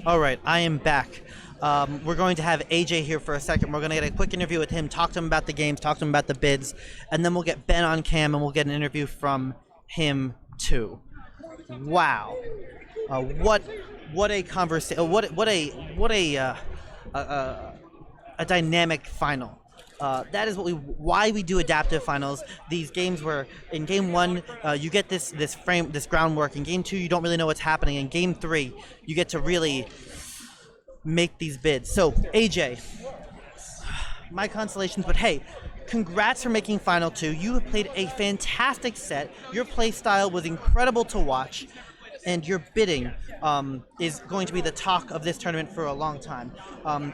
All right, I am back. We're going to have AJ here for a second. We're going to get a quick interview with him, talk to him about the games, talk to him about the bids, and then we'll get Ben on cam and we'll get an interview from him too. Wow, what a conversation! What a dynamic final. That is why we do adaptive finals. These games where in game 1 you get this groundwork. In game 2 you don't really know what's happening. In game 3 you get to really make these bids. So AJ, my consolations, but hey, congrats for making final 2. You have played a fantastic set. Your play style was incredible to watch, and your bidding is going to be the talk of this tournament for a long time.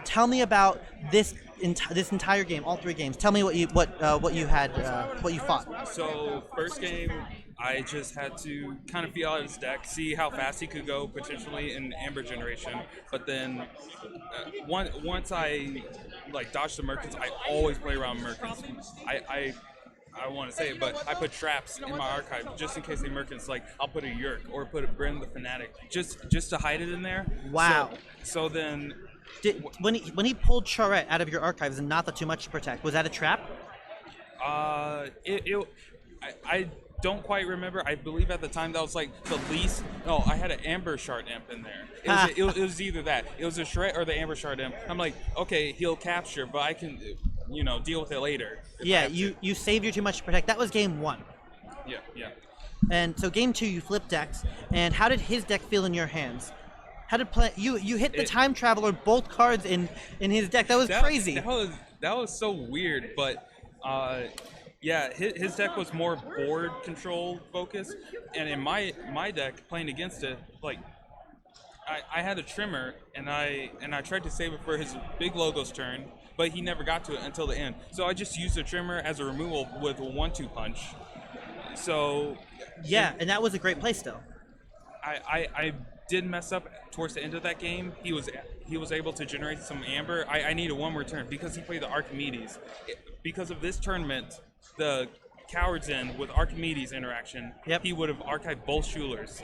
Tell me about this entire game, all 3 games. Tell me what you fought. So first game, I just had to kind of feel out his deck, see how fast he could go potentially in Amber generation. But then once I dodged the Merkins, I always play around Merkins. I want to say it, but I put traps in my archive just in case they Merkins. Like I'll put a Yerk or put a Brim the Fanatic just to hide it in there. Wow. So then. When he pulled Charette out of your archives and not the too much to protect, was that a trap? I don't quite remember. I believe at the time that was like the least. No, I had an Amber Shard Imp in there. It was either that. It was a Charette or the Amber Shard Imp. I'm like, okay, he'll capture, but I can, deal with it later. Yeah, you saved your too much to protect. That was game 1. Yeah. And so game 2, you flipped decks. And how did his deck feel in your hands? How did play? You hit the Time Traveler both cards in his deck. That was crazy. That was so weird, but yeah, his deck was more board control focused, and in my deck playing against it, like I had a Trimmer and I tried to save it for his big Logos turn, but he never got to it until the end. So I just used the Trimmer as a removal with a 1/2 punch. So yeah, and that was a great play still. I did mess up towards the end of that game, he was able to generate some amber. I needed one more turn because he played the Archimedes. Because of this tournament, the Cowards in with Archimedes interaction, Yep. he would have archived both Schulers.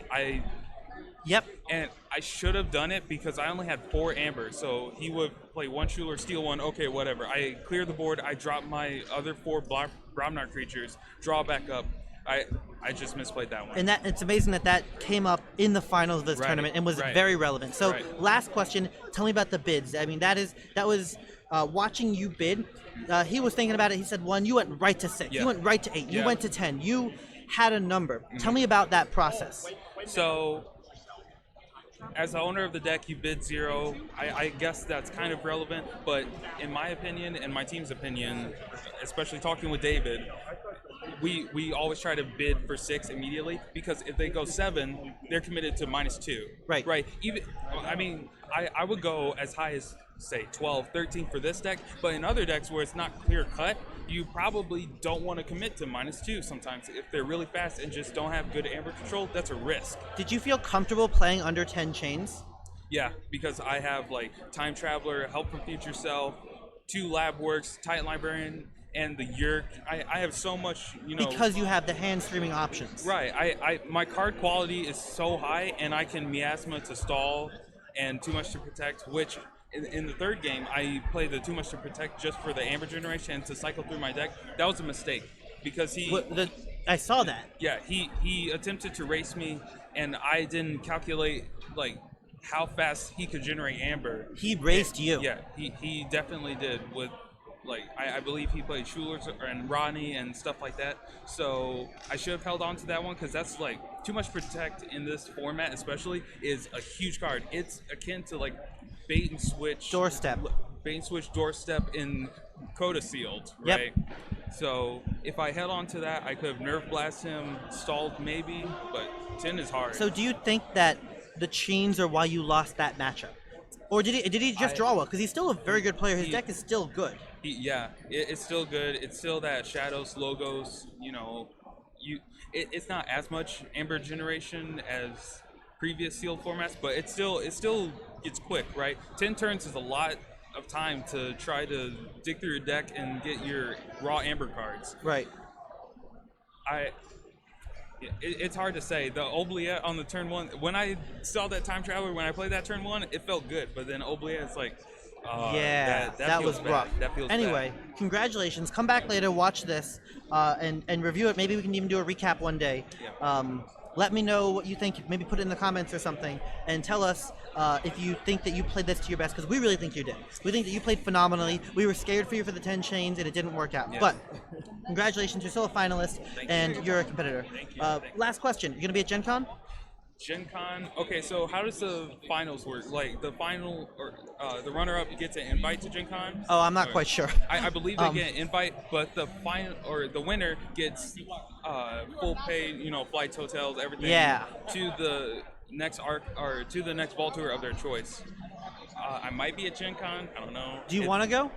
Yep. And I should have done it because I only had 4 amber, so he would play 1 Schuler, steal 1, okay, whatever. I clear the board, I drop my other 4 Bromnar creatures, draw back up. I just misplayed that one. And that it's amazing that came up in the finals of this Right, tournament and was right. very relevant. So Right. last question, tell me about the bids. I mean, that was watching you bid. He was thinking about it. He said 1, you went right to 6. Yeah. You went right to 8. You Yeah. went to 10. You had a number. Tell me about that process. So, as the owner of the deck, you bid 0. I guess that's kind of relevant, but in my opinion and my team's opinion, especially talking with David, we always try to bid for 6 immediately, because if they go 7, they're committed to -2. Right. Right. Even, I mean, I would go as high as, say, 12, 13 for this deck, but in other decks where it's not clear cut, you probably don't want to commit to -2 sometimes. If they're really fast and just don't have good amber control, that's a risk. Did you feel comfortable playing under 10 chains? Yeah, because I have like Time Traveler, Help from Future Self, 2 Lab Works, Titan Librarian, and the Yerk. I have so much, Because you have the hand streaming options. Right. My card quality is so high, and I can Miasma to stall and Too Much to Protect, which in the third game, I played the Too Much to Protect just for the amber generation and to cycle through my deck. That was a mistake, because I saw that. yeah, he attempted to race me, and I didn't calculate like how fast he could generate amber. He raced you. Yeah, he definitely did. With like I believe he played Schulers and Rodney and stuff like that. So I should have held on to that one, because that's like Too Much Protect in this format especially is a huge card. It's akin to like bait and switch Doorstep. doorstep in Coda Sealed, Yep. right? So if I held on to that, I could have Nerve Blast him, stalled maybe, but 10 is hard. So do you think that the chains are why you lost that matchup? Or did he just draw well? Because he's still a very good player. His deck is still good. It's still good. It's still that Shadows, Logos, it's not as much amber generation as previous sealed formats, but it still gets quick, right? 10 turns is a lot of time to try to dig through your deck and get your raw amber cards. Right. It's hard to say. The Oubliette on the turn 1, when I saw that Time Traveler, when I played that turn 1, it felt good, but then Oubliette, it's like, that feels was bad. rough. That feels anyway, bad. congratulations. Come back later, watch this, and review it. Maybe we can even do a recap one day. Yeah. Let me know what you think. Maybe put it in the comments or something, and tell us if you think that you played this to your best, because we really think you did. We think that you played phenomenally. We were scared for you for the 10 chains, and it didn't work out. Yeah. But congratulations, you're still a finalist, and you're a competitor. Thank you. Last question. You're going to be at Gen Con? Gen Con. Okay, so how does the finals work? Like the final or the runner-up gets an invite to Gen Con? Oh, I'm not Or- quite sure. I believe they get an invite, but the final or the winner gets full pay, flights, hotels, everything. Yeah. To the next arc or to the next Vault Tour of their choice. I might be at Gen Con. I don't know. Do you want to go?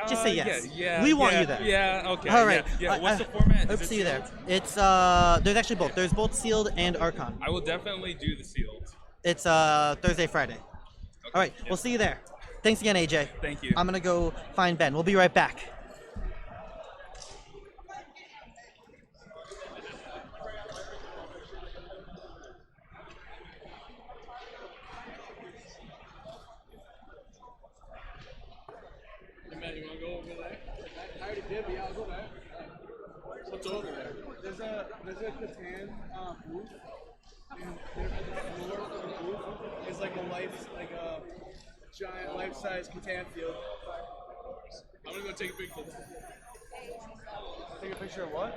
Just say yes. Yeah. We want you there. Yeah. Okay. All right. Yeah. What's the format? Hope Is to it see you there. sealed? It's there's actually both. There's both sealed and Archon. I will definitely do the sealed. It's Thursday, Friday. All right. We'll see you there. Thanks again, AJ. Thank you. I'm gonna go find Ben. We'll be right back. Man, you wanna go over there? I already did, but yeah, I'll go back. What's over there? There's a Catan booth, and there at the floor of the booth is like a giant life-size Catan field. I'm gonna go take a picture. Take a picture of what?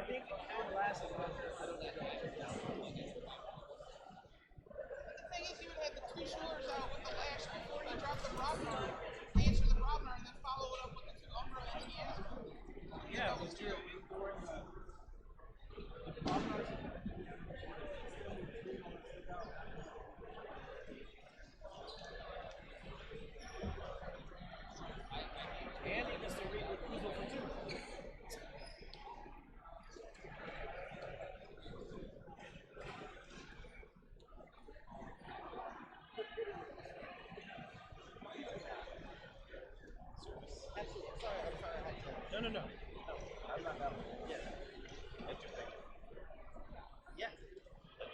think it lasts longer. I don't know. The thing is, you would have the two shoulders out with the lash before you drop the Brobnar, answer the Brobnar, and then follow it up with the two Umbra and then the Asper. Yeah, it was true. And he gets to read with Kuzel for 2. No. I'm not that one. Yeah. Interesting. Yeah.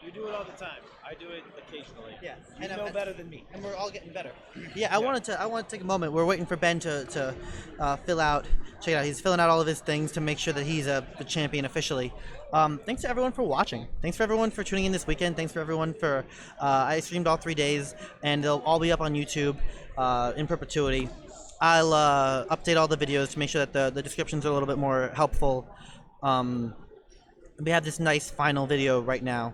You do it all the time. I do it occasionally. Yeah. You And know better than me. And we're all getting better. Yeah, I wanted to take a moment. We're waiting for Ben to fill out. Check it out. He's filling out all of his things to make sure that he's the champion officially. Thanks to everyone for watching. Thanks for everyone for tuning in this weekend. Thanks for everyone for I streamed all 3 days, and they'll all be up on YouTube in perpetuity. I'll update all the videos to make sure that the descriptions are a little bit more helpful. We have this nice final video right now,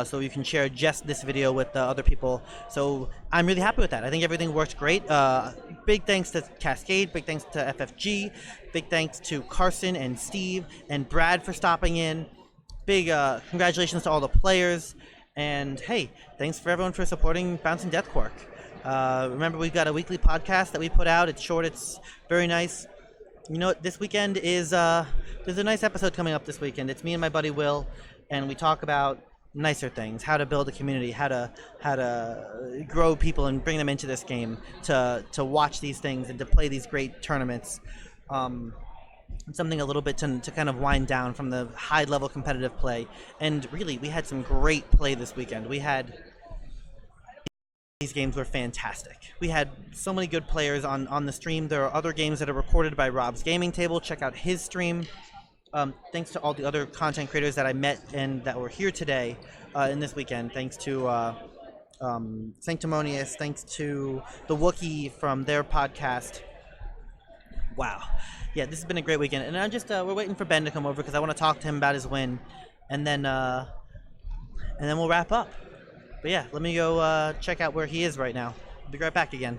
so you can share just this video with other people. So I'm really happy with that. I think everything worked great. Big thanks to Cascade, big thanks to FFG, big thanks to Carson and Steve and Brad for stopping in. Big congratulations to all the players. And hey, thanks for everyone for supporting Bouncing Death Quark. Remember, we've got a weekly podcast that we put out. It's short, it's very nice. You know what, this weekend is, there's a nice episode coming up this weekend. It's me and my buddy Will, and we talk about nicer things, how to build a community, how to grow people and bring them into this game, to watch these things and to play these great tournaments. Something a little bit to kind of wind down from the high-level competitive play. And really, we had some great play this weekend. These games were fantastic. We had so many good players on the stream. There are other games that are recorded by Rob's Gaming Table. Check out his stream. Thanks to all the other content creators that I met and that were here today in this weekend. Thanks to Sanctimonious. Thanks to the Wookiee from their podcast. Wow. Yeah, this has been a great weekend. And I'm just we're waiting for Ben to come over because I want to talk to him about his win, and then we'll wrap up. But yeah, let me go check out where he is right now. I'll be right back again.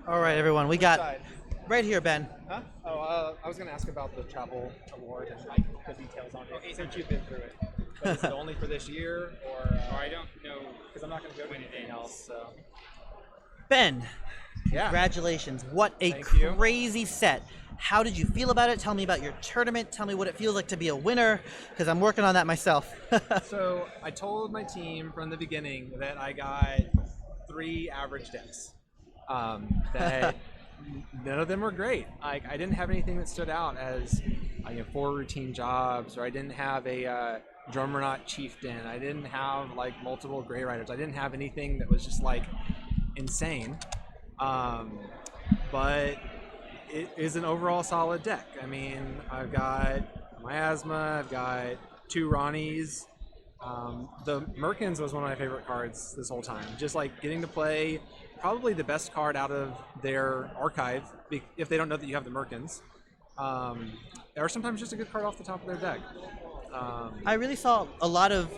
All right, everyone, we got side? right here, Ben. Huh? Oh, I was going to ask about the travel award and like the details on it. Since you've been through it, but is it only for this year, or I don't know. because I'm not going to go to anything else. So Ben, yeah, congratulations. What a Thank you. crazy set. How did you feel about it? Tell me about your tournament. Tell me what it feels like to be a winner, because I'm working on that myself. So I told my team from the beginning that I got 3 average decks. That none of them were great. Like I didn't have anything that stood out as 4 routine jobs, or I didn't have a Drummerknot Chieftain. I didn't have like multiple Grey Riders. I didn't have anything that was just like insane. But it is an overall solid deck. I mean, I've got Miasma, I've got 2 Ronnies. The Merkins was one of my favorite cards this whole time. Just like getting to play probably the best card out of their archive, if they don't know that you have the Merkins. Or sometimes just a good card off the top of their deck. I really saw a lot of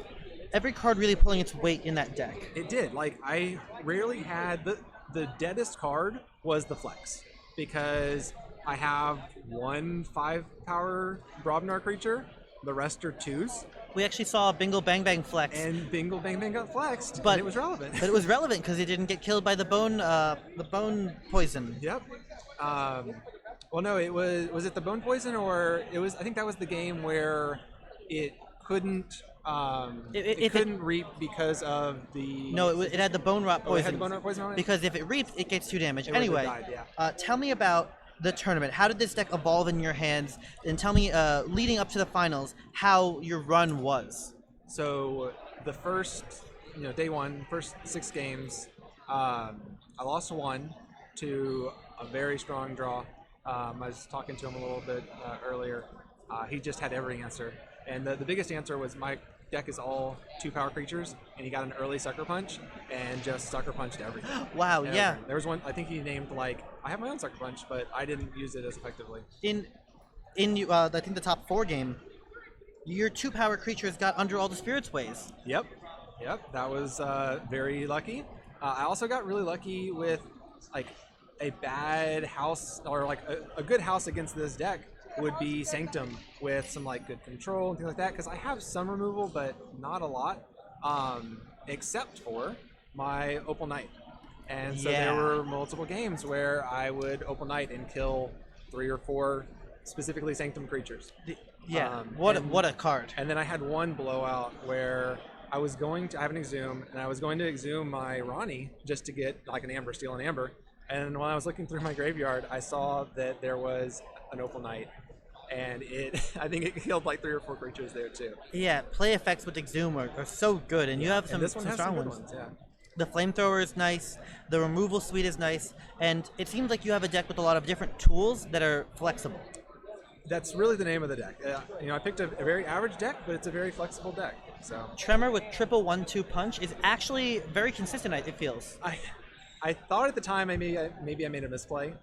every card really pulling its weight in that deck. It did. Like I rarely had the deadest card was the Flex, because I have 1 5-power Brobnar creature. The rest are 2s. We actually saw Bingo Bang Bang flex. And Bingo Bang Bang got flexed, But and it was relevant. But it was relevant because he didn't get killed by the bone poison. Yep. Well, no, was it the bone poison, or it was? I think that was the game where it couldn't If It couldn't reap because of the. No, it had the bone rot Oh, it poison. had the bone rot poison on it? Because if it reaped, it gets 2 damage. It would've Anyway, died, yeah. tell me about the tournament. How did this deck evolve in your hands? And tell me, leading up to the finals, how your run was. So the first, day one, first 6 games, I lost 1 to a very strong draw. I was talking to him a little bit earlier. He just had every answer. And the biggest answer was my deck is all 2-power creatures, and he got an early Sucker Punch and just Sucker Punched everything. Wow, yeah. Everything. There was one, I think he named I have my own Sucker Punch, but I didn't use it as effectively. In I think the top 4 game, your 2-power creatures got under all the Spirit's Ways. Yep, that was very lucky. I also got really lucky with a bad house, or a good house against this deck would be Sanctum with some good control and things like that, because I have some removal but not a lot, except for my Opal Knight. And so there were multiple games where I would Opal Knight and kill 3 or 4 specifically Sanctum creatures. What a card. And then I had one blowout where I have an Exhume, and I was going to Exhume my Ronnie just to get an Amber, steal an Amber. And when I was looking through my graveyard, I saw that there was an Opal Knight, and I think it killed 3 or 4 creatures there too. Yeah, play effects with Exhume are so good, and you have some, this one has strong some good ones. Yeah. The Flamethrower is nice, the Removal Suite is nice, and it seems like you have a deck with a lot of different tools that are flexible. That's really the name of the deck. I picked a very average deck, but it's a very flexible deck. So Tremor with triple 1/2 punch is actually very consistent, it feels. I thought at the time maybe I made a misplay,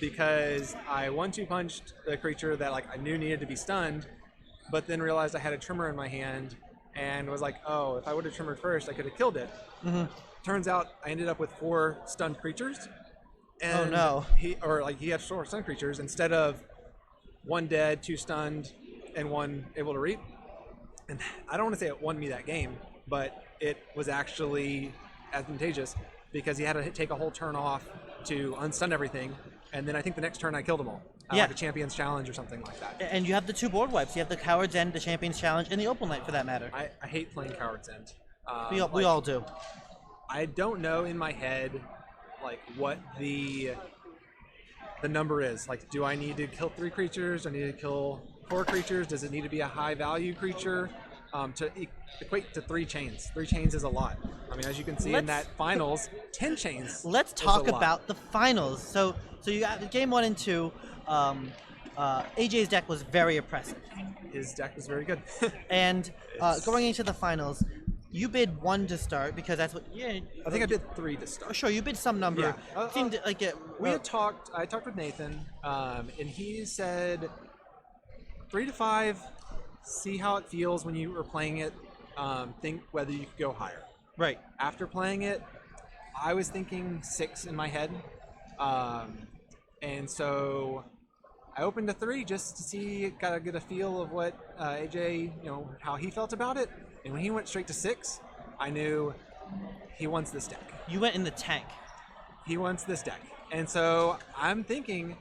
because I 1/2 punched the creature that I knew needed to be stunned, but then realized I had a Tremor in my hand and was oh, if I would have Tremor'd first, I could have killed it. Mm-hmm. Turns out I ended up with 4 stunned creatures. And oh no! He had 4 stunned creatures instead of 1 dead, 2 stunned, and 1 able to reap. And I don't want to say it won me that game, but it was actually advantageous because he had to take a whole turn off to unstun everything, and then I think the next turn I killed them all. Like a Champion's Challenge or something like that. And you have the 2 board wipes. You have the Coward's End, the Champion's Challenge, and the Opal Knight for that matter. I hate playing Coward's End. We all do. I don't know in my head what the number is. Do I need to kill 3 creatures? Do I need to kill 4 creatures? Does it need to be a high value creature? To equate to 3 chains. 3 chains is a lot. I mean, as you can see in that finals, 10 chains. Let's talk about the finals. So you got game 1 and 2. AJ's deck was very oppressive. His deck was very good. And going into the finals, you bid 1 to start because that's what. Yeah, I think I bid 3 to start. Sure, you bid some number. Yeah. Seemed like it. We had talked. I talked with Nathan, and he said 3 to 5. See how it feels when you were playing it. Think whether you could go higher. Right. After playing it, I was thinking 6 in my head, and so I opened to 3 just to see, kind of get a feel of what AJ, how he felt about it. And when he went straight to 6, I knew he wants this deck. You went in the tank. He wants this deck, and so I'm thinking,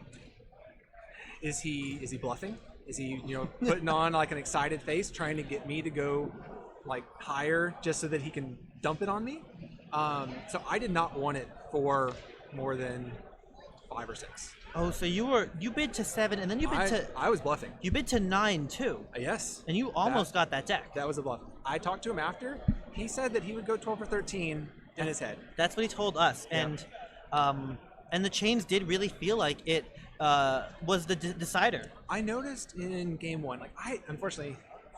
is he bluffing? Is he, putting on an excited face, trying to get me to go higher just so that he can dump it on me? So I did not want it for more than 5 or 6. Oh, so you bid to 7, and then you bid to. I was bluffing. You bid to 9 too. Yes. And you almost got that deck. That was a bluff. I talked to him after. He said that he would go 12 or 13 in his head. That's what he told us, and the chains did really feel like it was the decider. I noticed in game 1, unfortunately,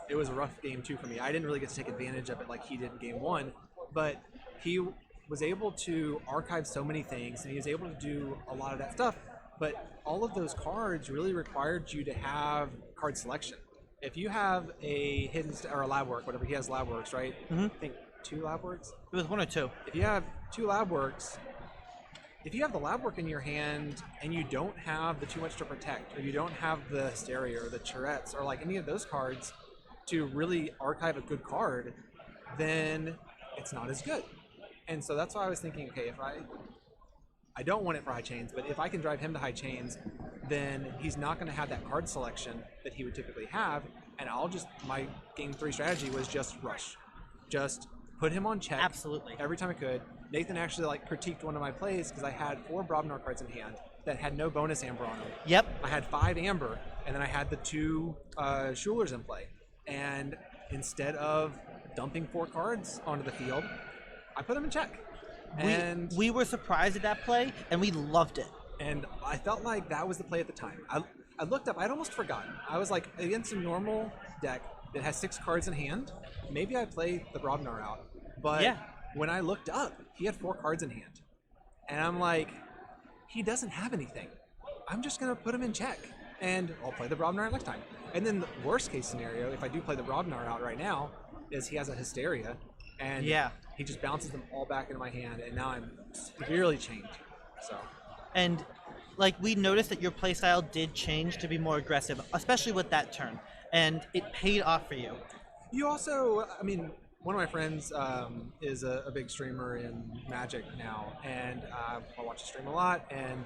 it was a rough game 2 for me. I didn't really get to take advantage of it like he did in game 1, but he was able to archive so many things, and he was able to do a lot of that stuff. But all of those cards really required you to have card selection. If you have a hidden or a lab work, whatever, he has lab works, right? Mm-hmm. I think 2 lab works. It was 1 or 2. If you have 2 lab works, if you have the lab work in your hand and you don't have the Too Much to Protect, or you don't have the Hysteria or the Tourette's or any of those cards to really archive a good card, then it's not as good. And so that's why I was thinking, okay, if I don't want it for high chains, but if I can drive him to high chains, then he's not going to have that card selection that he would typically have, and my game 3 strategy was just rush, just put him on check. Absolutely. Every time I could. Nathan actually like critiqued one of my plays because I had 4 Brobnar cards in hand that had no bonus amber on them. Yep. I had 5 amber, and then I had the 2 Schulers in play. And instead of dumping 4 cards onto the field, I put them in check. And We were surprised at that play, and we loved it. and I felt like that was the play at the time. I looked up, I'd almost forgotten. I was like, against a normal deck that has 6 cards in hand, maybe I play the Brobnar out. But Yeah. when I looked up, he had 4 cards in hand. And I'm like, he doesn't have anything. I'm just going to put him in check, and I'll play the Brobnar out next time. And then the worst case scenario, if I do play the Brobnar out right now, is he has a Hysteria, and Yeah. he just bounces them all back into my hand, and now I'm severely chained. So, And like we noticed that your playstyle did change to be more aggressive, especially with that turn, and it paid off for you. you also, I mean, one of my friends is a big streamer in Magic now, and I watch him stream a lot, and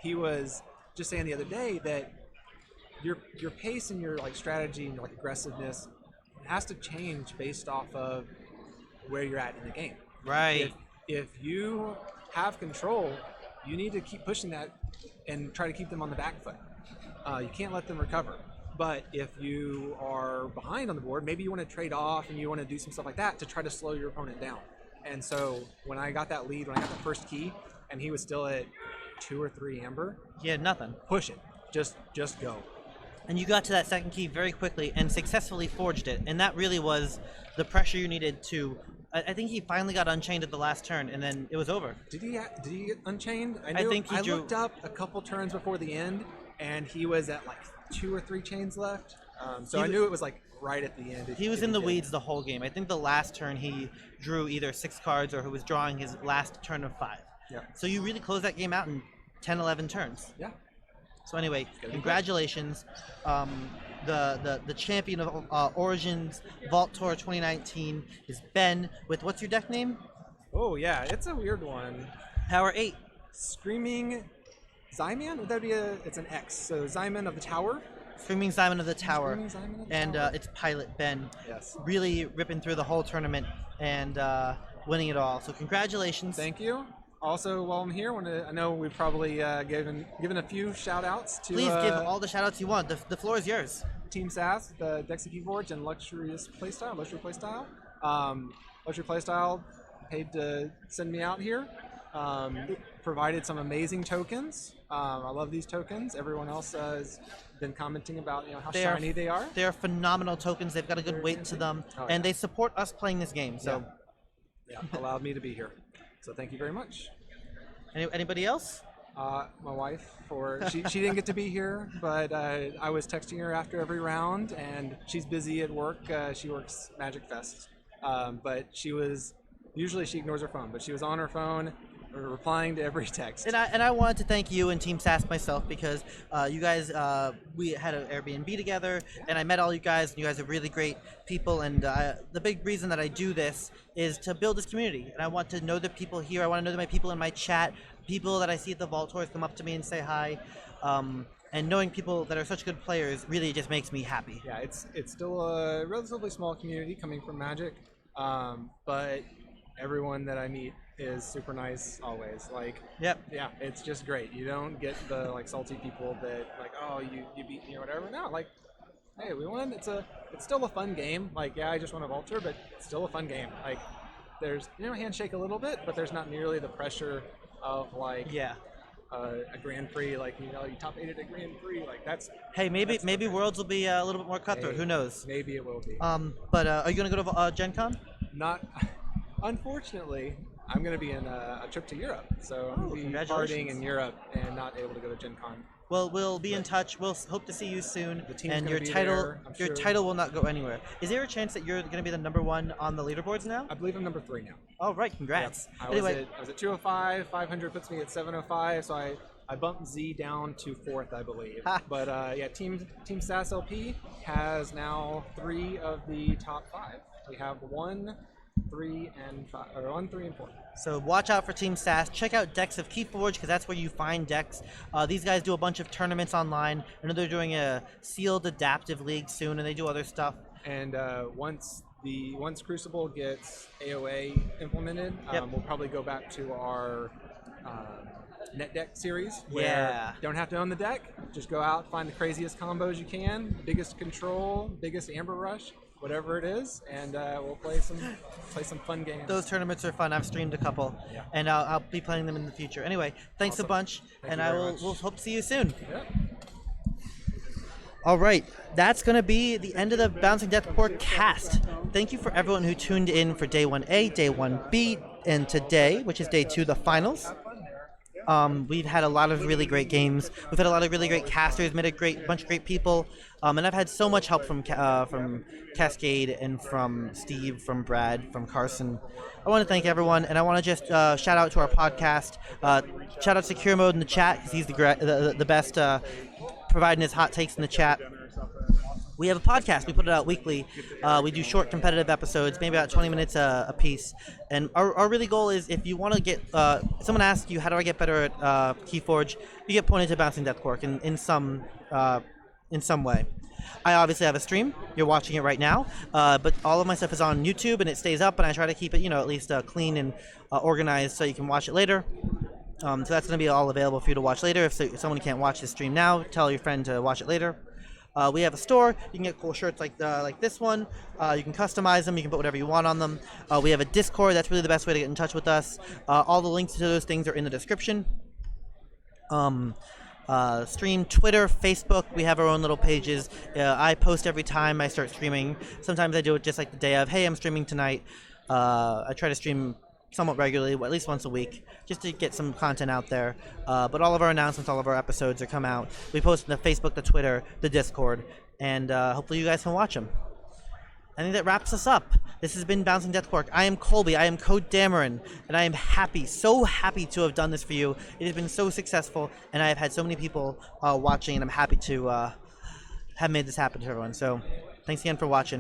he was just saying the other day that your pace and your like strategy and your like aggressiveness has to change based off of where you're at in the game. Right. If you have control, you need to keep pushing that and try to keep them on the back foot. You can't let them recover. But if you are behind on the board, maybe you want to trade off and you want to do some stuff like that to try to slow your opponent down. And so when I got that lead, when I got the first key, and he was still at 2 or 3 amber, Yeah, nothing. push it. Just go. And you got to that second key very quickly and successfully forged it. And that really was the pressure you needed to. I think he finally got unchained at the last turn, and then it was over. Did he get unchained? I think he drew- looked up a couple turns before the end, and he was at like 2 or 3 chains left. So He I was- knew it was like right at the end. He was if in the did. weeds the whole game. I think the last turn he drew either 6 cards or he was drawing his last turn of 5. Yeah. So you really closed that game out in 10, 11 turns. Yeah. So anyway, be congratulations. The champion of Origins Vault Tour 2019 is Ben with, what's your deck name? Oh yeah, it's a weird one. Power 8. Screaming Xinman? Would that be it's an X. So Xinman of the Tower. Screaming Simon of the Tower. Screaming Xinman of the And Tower. it's Pilot Ben. Yes. Really ripping through the whole tournament and winning it all. So congratulations. Thank you. Also, while I'm here, I know we've probably given a few shout outs to Please give all the shout outs you want. The floor is yours. Team SAS, the Dexy Keyforge, and Luxury Playstyle. Luxury Playstyle paid to send me out here. Provided some amazing tokens. I love these tokens. Everyone else has been commenting about how shiny they are. They are phenomenal tokens. They've got a good weight to them, Oh, and yeah. they support us playing this game. So, Yeah, allowed me to be here. So thank you very much. anybody else? My wife, she didn't get to be here, but I was texting her after every round, and she's busy at work. She works Magic Fest, but usually she ignores her phone, but she was on her phone, replying to every text. And I wanted to thank you and Team SAS myself because you guys, we had an Airbnb together, and I met all you guys, and you guys are really great people. And the big reason that I do this is to build this community, and I want to know the people here. I want to know my people in my chat, people that I see at the Vault Tours come up to me and say hi. And knowing people that are such good players really just makes me happy. Yeah, it's still a relatively small community coming from Magic, but everyone that I meet is super nice always. Like, Yep. yeah, it's just great. You don't get the like salty people that like, oh, you beat me or whatever. No, like, hey, we won. It's still a fun game. Like, yeah, I just won a Vault Tour, but it's still a fun game. Like, there's handshake a little bit, but there's not nearly the pressure of like Yeah. a Grand Prix. Like, you top 8 at a Grand Prix. Like, that's Hey, maybe Worlds will be a little bit more cutthroat. Hey, Who knows? Maybe it will be. But are you gonna go to Gen Con? Not, unfortunately, I'm going to be in a trip to Europe, so I'm going to be congratulations. partying in Europe and not able to go to Gen Con. Well, we'll be in touch. We'll hope to see you soon. The team's And gonna your be title, there, I'm your sure. title will not go anywhere. Is there a chance that you're going to be the #1 on the leaderboards now? I believe I'm number 3 now. Oh, right. Congrats. I Anyway, was at 205, 500 puts me at 705, so I bumped Z down to 4th, I believe. Ha. But yeah, Team SAS LP has now 3 of the top 5. We have 1 3 and 5, or 1, 3, and 4. So watch out for Team SAS. Check out Decks of Keyforge because that's where you find decks. These guys do a bunch of tournaments online. I know they're doing a sealed adaptive league soon, and they do other stuff. And once Crucible gets AOA implemented, Yep. we'll probably go back to our net deck series where Yeah. you don't have to own the deck. Just go out, find the craziest combos you can, biggest control, biggest Amber Rush, whatever it is, and we'll play some fun games. Those tournaments are fun. I've streamed a couple, Yeah. and I'll be playing them in the future. Anyway, thanks a Awesome. bunch, Thank and you I very will much. we'll hope to see you soon. Yeah. All right, that's going to be the end of the Bouncing Death Report cast. Thank you for everyone who tuned in for Day 1A, Day 1B, and today, which is Day 2, the finals. We've had a lot of really great games. We've had a lot of really great casters, met a bunch of great people, and I've had so much help from Cascade and from Steve, from Brad, from Carson. I want to thank everyone, and I want to just shout out to our podcast. Shout out Secure Mode in the chat because he's the best, providing his hot takes in the chat. We have a podcast. We put it out weekly. We do short competitive episodes, maybe about 20 minutes a piece. And our really goal is if you want to get, someone asks you, how do I get better at Keyforge? You get pointed to Bouncing Death Quark in some way. I obviously have a stream. You're watching it right now. But all of my stuff is on YouTube and it stays up, and I try to keep it, at least clean and organized so you can watch it later. So that's going to be all available for you to watch later. If someone can't watch the stream now, tell your friend to watch it later. We have a store. You can get cool shirts like this one. You can customize them. You can put whatever you want on them. We have a Discord. That's really the best way to get in touch with us. All the links to those things are in the description. Stream, Twitter, Facebook. We have our own little pages. I post every time I start streaming. Sometimes I do it just like the day of, hey, I'm streaming tonight. I try to stream somewhat regularly, at least once a week, just to get some content out there. But all of our announcements, all of our episodes are come out. We post on the Facebook, the Twitter, the Discord, and hopefully you guys can watch them. I think that wraps us up. This has been Bouncing Death Quark. I am Colby. I am Code Dameron, and I am happy, so happy to have done this for you. It has been so successful, and I have had so many people watching, and I'm happy to have made this happen to everyone. So thanks again for watching.